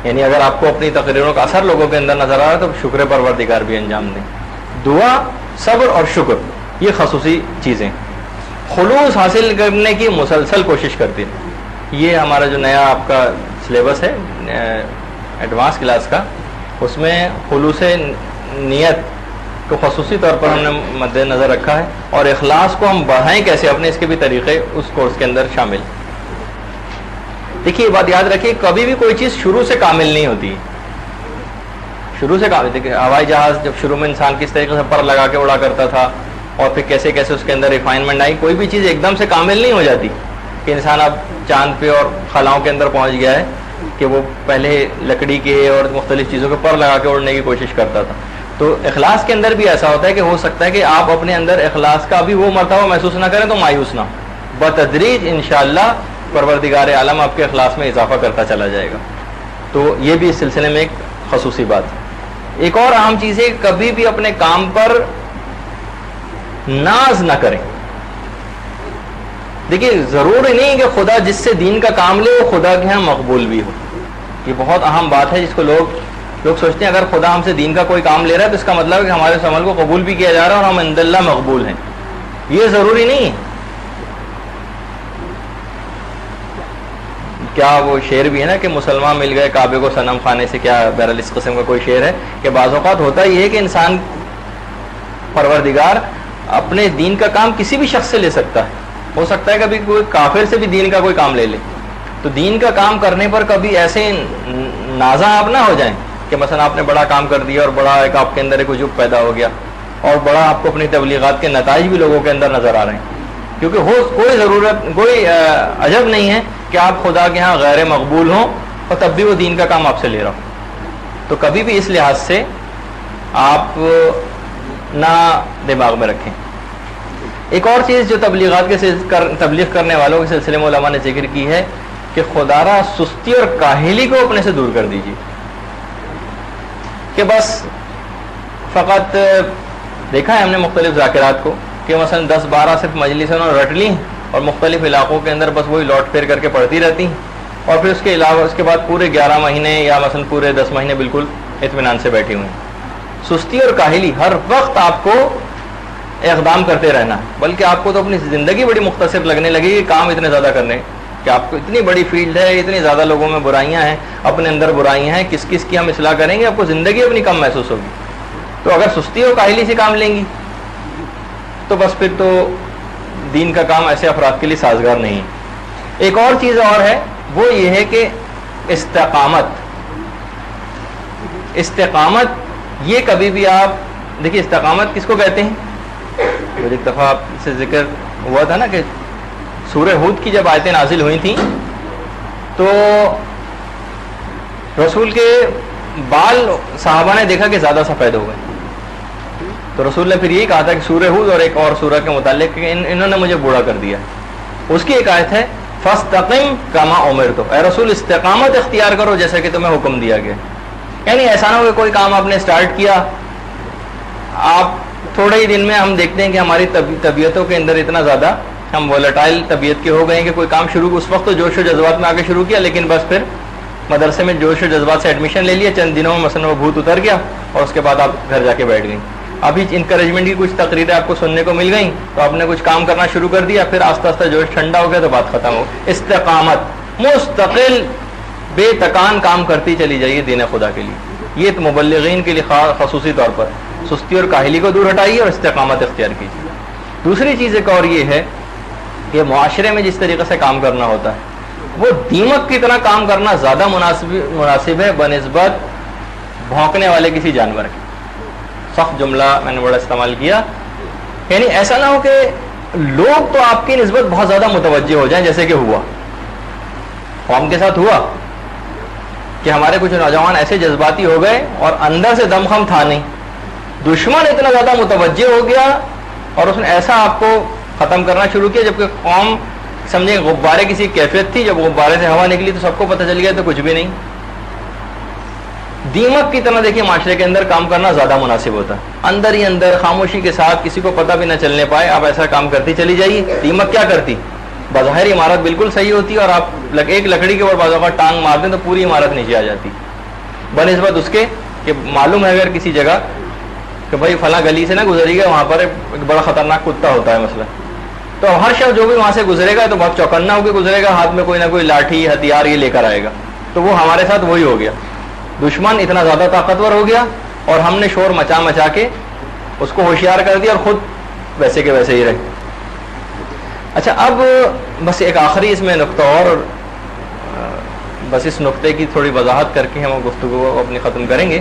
B: یعنی اگر آپ کو اپنی تقریروں کا اثر لوگوں کے اندر نظر آ رہا ہے تو شکر پروردگار بھی انجام دیں. دعا، صبر اور شکر یہ خصوصی چیزیں. خلوص حاصل کرنے کی مسلسل کوشش کرتے ہیں. یہ ہمارا جو نیا آپ کا سلیبس ہے ایڈوانس کلاس کا، اس میں خلوص نیت کو خصوصی طور پر ہم نے مد نظر رکھا ہے، اور اخلاص کو ہم بڑھائیں کیسے اپنے، اس کے بھی طریقے اس کورس کے اندر شامل. دیکھیے یہ بات یاد رکھیے، کبھی بھی کوئی چیز شروع سے کامل نہیں ہوتی. شروع سے کامل، دیکھیے ہوائی جہاز جب شروع میں انسان کس طریقے سے پر لگا کے اڑا کرتا تھا اور پھر کیسے کیسے اس کے اندر ریفائنمنٹ آئی، کوئی بھی چیز ایک دم سے کامل نہیں ہو جاتی کہ انسان اب چاند پہ اور خلاؤں کے اندر پہنچ گیا ہے کہ وہ پہلے لکڑی کے اور مختلف چیزوں کے پر لگا کے اڑنے کی کوشش کرتا تھا. تو اخلاص کے اندر بھی ایسا ہوتا ہے کہ ہو سکتا ہے کہ آپ اپنے اندر اخلاص کا بھی وہ مرتبہ محسوس نہ کریں تو مایوس نہ ہو. بتدریج انشاءاللہ پروردگار عالم آپ کے اخلاص میں اضافہ کرتا چلا جائے گا. تو یہ بھی اس سلسلے میں ایک خصوصی بات ہے. ایک اور اہم چیز ہے، کبھی بھی اپنے کام پر ناز نہ کریں. دیکھیے ضروری نہیں کہ خدا جس سے دین کا کام لے وہ خدا کے ہاں مقبول بھی ہو. یہ بہت اہم بات ہے جس کو لوگ سوچتے ہیں اگر خدا ہم سے دین کا کوئی کام لے رہا ہے تو اس کا مطلب ہے کہ ہمارے اس عمل کو قبول بھی کیا جا رہا ہے اور ہم عند اللہ مقبول ہیں. یہ ضروری نہیں ہے. کیا وہ شعر بھی ہے نا کہ مسلمان مل گئے کعبے کو صنم خانے سے، کیا بہرحال اس قسم کا کوئی شعر ہے کہ بعض اوقات ہوتا یہ ہے کہ انسان پروردگار اپنے دین کا کام کسی بھی شخص سے لے سکتا ہے. ہو سکتا ہے کبھی کوئی کافر سے بھی دین کا کوئی کام لے لے. تو دین کا کام کرنے پر کبھی ایسے نازا آپ نہ ہو جائیں کہ مثلا آپ نے بڑا کام کر دیا اور بڑا ایک آپ کے اندر ایک عجب پیدا ہو گیا اور بڑا آپ کو اپنی تبلیغات کے نتائج بھی لوگوں کے اندر نظر آ رہے ہیں. کیونکہ کوئی عجب نہیں ہے کہ آپ خدا کے ہاں غیر مقبول ہوں اور تب بھی وہ دین کا کام آپ سے لے رہا ہوں. تو کبھی بھی اس لحاظ سے آپ نہ دماغ میں رکھیں. ایک اور چیز جو تبلیغ کرنے والوں کے سلسلے میں علماء نے ذکر کی ہے کہ خدا را سستی اور کاہلی کو اپنے سے دور کر دیجیے. کہ بس فقط دیکھا ہے ہم نے مختلف ذاکرات کو کہ مثلا 10-12 صرف مجلس انہوں نے رٹ لی اور مختلف علاقوں کے اندر بس وہی لوٹ پھیر کر کے پڑھتی رہتی ہیں اور پھر اس کے علاوہ اس کے بعد پورے 11 مہینے یا مثلا پورے 10 مہینے بالکل اطمینان سے بیٹھی ہوئی. سستی اور کاہلی، ہر وقت آپ کو اقدام کرتے رہنا ہے. بلکہ آپ کو تو اپنی زندگی بڑی مختصر لگنے لگے گی کام اتنے زیادہ کرنے کہ آپ کو اتنی بڑی فیلڈ ہے، اتنی زیادہ لوگوں میں برائیاں ہیں، اپنے اندر برائیاں ہیں، کس کس کی ہم اصلاح کریں گے، آپ کو زندگی اپنی کم محسوس ہوگی. تو اگر سستی اور کاہلی سے کام لیں گی تو بس پھر تو دین کا کام ایسے افراد کے لیے سازگار نہیں. ایک اور چیز اور ہے، وہ یہ ہے کہ استقامت یہ کبھی بھی آپ دیکھیے استقامت کس کو کہتے ہیں. ایک دفعہ آپ سے ذکر ہوا تھا نا کہ سورہ ہود کی جب آیتیں نازل ہوئی تھیں تو رسول کے بال صحابہ نے دیکھا کہ زیادہ سفید ہو گئے. تو رسول نے پھر یہی کہا تھا کہ سورہ ہود اور ایک اور سورہ کے متعلق کہ انہوں نے مجھے بوڑھا کر دیا. اس کی ایک آیت ہے فاستقم کما امرت، اے رسول استقامت اختیار کرو جیسا کہ تمہیں حکم دیا گیا. یعنی ایسا نہ ہو کہ کوئی کام آپ نے اسٹارٹ کیا، آپ تھوڑے ہی دن میں ہم دیکھتے ہیں کہ ہماری طبیعتوں کے اندر اتنا زیادہ ہم وولٹائل طبیعت کے ہو گئے ہیں کہ کوئی کام شروع اس وقت تو جوش و جذبات میں آ کے شروع کیا لیکن بس پھر مدرسے میں جوش و جذبات سے ایڈمیشن لے لیا, چند دنوں میں مثلا وہ بھوت اتر گیا اور اس کے بعد آپ گھر جا کے بیٹھ گئیں. ابھی انکریجمنٹ کی کچھ تقریریں آپ کو سننے کو مل گئیں تو آپ نے کچھ کام کرنا شروع کر دیا, پھر آہستہ آہستہ جوش ٹھنڈا ہو گیا تو بات ختم ہو. استقامت, مستقل بے تکان کام کرتی چلی جائیے دین خدا کے لیے. یہ مبلغین کے لیے خصوصی طور پر سستی اور کاہلی کو دور ہٹائیے اور استقامت اختیار کیجیے. دوسری چیز ایک اور یہ ہے کہ معاشرے میں جس طریقے سے کام کرنا ہوتا ہے وہ دیمک کی طرح کام کرنا زیادہ مناسب ہے بنسبت بھونکنے والے کسی جانور کے. سخت جملہ میں نے بڑا استعمال کیا, یعنی ایسا نہ ہو کہ لوگ تو آپ کی نسبت بہت زیادہ متوجہ ہو جائیں, جیسے کہ ہوا قوم کے ساتھ ہوا کہ ہمارے کچھ نوجوان ایسے جذباتی ہو گئے اور اندر سے دم خم تھا نہیں, دشمن اتنا زیادہ متوجہ ہو گیا اور اس نے ایسا آپ کو ختم کرنا شروع کیا, جبکہ قوم سمجھیں غبارے کسی کیفیت تھی, جب غبارے سے ہوا نکلی تو سب کو پتہ چل گیا تو کچھ بھی نہیں. دیمک کی طرح دیکھیے معاشرے کے اندر کام کرنا زیادہ مناسب ہوتا ہے, اندر ہی اندر خاموشی کے ساتھ کسی کو پتہ بھی نہ چلنے پائے آپ ایسا کام کرتی چلی جائیے. دیمک کیا کرتی, بظاہر عمارت بالکل صحیح ہوتی ہے اور آپ ایک لکڑی کے اوپر بعض اوقات ٹانگ مار دیں تو پوری عمارت نیچے آ جاتی, بنسبت اس کے کہ معلوم ہے اگر کسی جگہ کہ بھائی فلاں گلی سے نہ گزری گا, وہاں پر ایک بڑا خطرناک کتا ہوتا ہے مثلا, تو ہر شخص جو بھی وہاں سے گزرے گا تو بہت چوکنا ہو کے گزرے گا, ہاتھ میں کوئی نہ کوئی لاٹھی ہتھیار یہ لے کر آئے گا. تو وہ ہمارے ساتھ وہی ہو گیا, دشمن اتنا زیادہ طاقتور ہو گیا اور ہم نے شور مچا مچا کے اس کو ہوشیار کر دیا اور خود ویسے کے ویسے ہی رہے. اچھا, اب بس ایک آخری اس میں نقطہ اور بس اس نقطے کی تھوڑی وضاحت کر کے ہم گفتگو کو اپنی ختم کریں گے.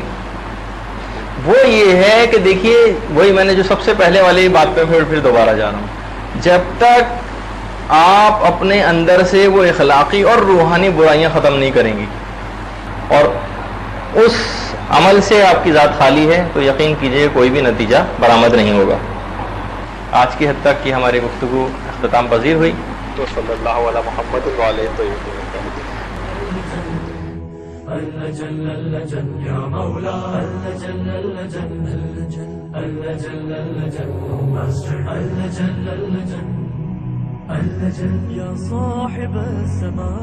B: وہ یہ ہے کہ دیکھیے وہی میں نے جو سب سے پہلے والی بات پہ پھر دوبارہ جا رہا ہوں, جب تک آپ اپنے اندر سے وہ اخلاقی اور روحانی برائیاں ختم نہیں کریں گی اور اس عمل سے آپ کی ذات خالی ہے تو یقین کیجئے کوئی بھی نتیجہ برآمد نہیں ہوگا. آج کی حد تک کی ہماری گفتگو اختتام پذیر ہوئی. تو صلی اللہ علیہ محمد وعلیہ الطیبین
D: يا صاحب السماء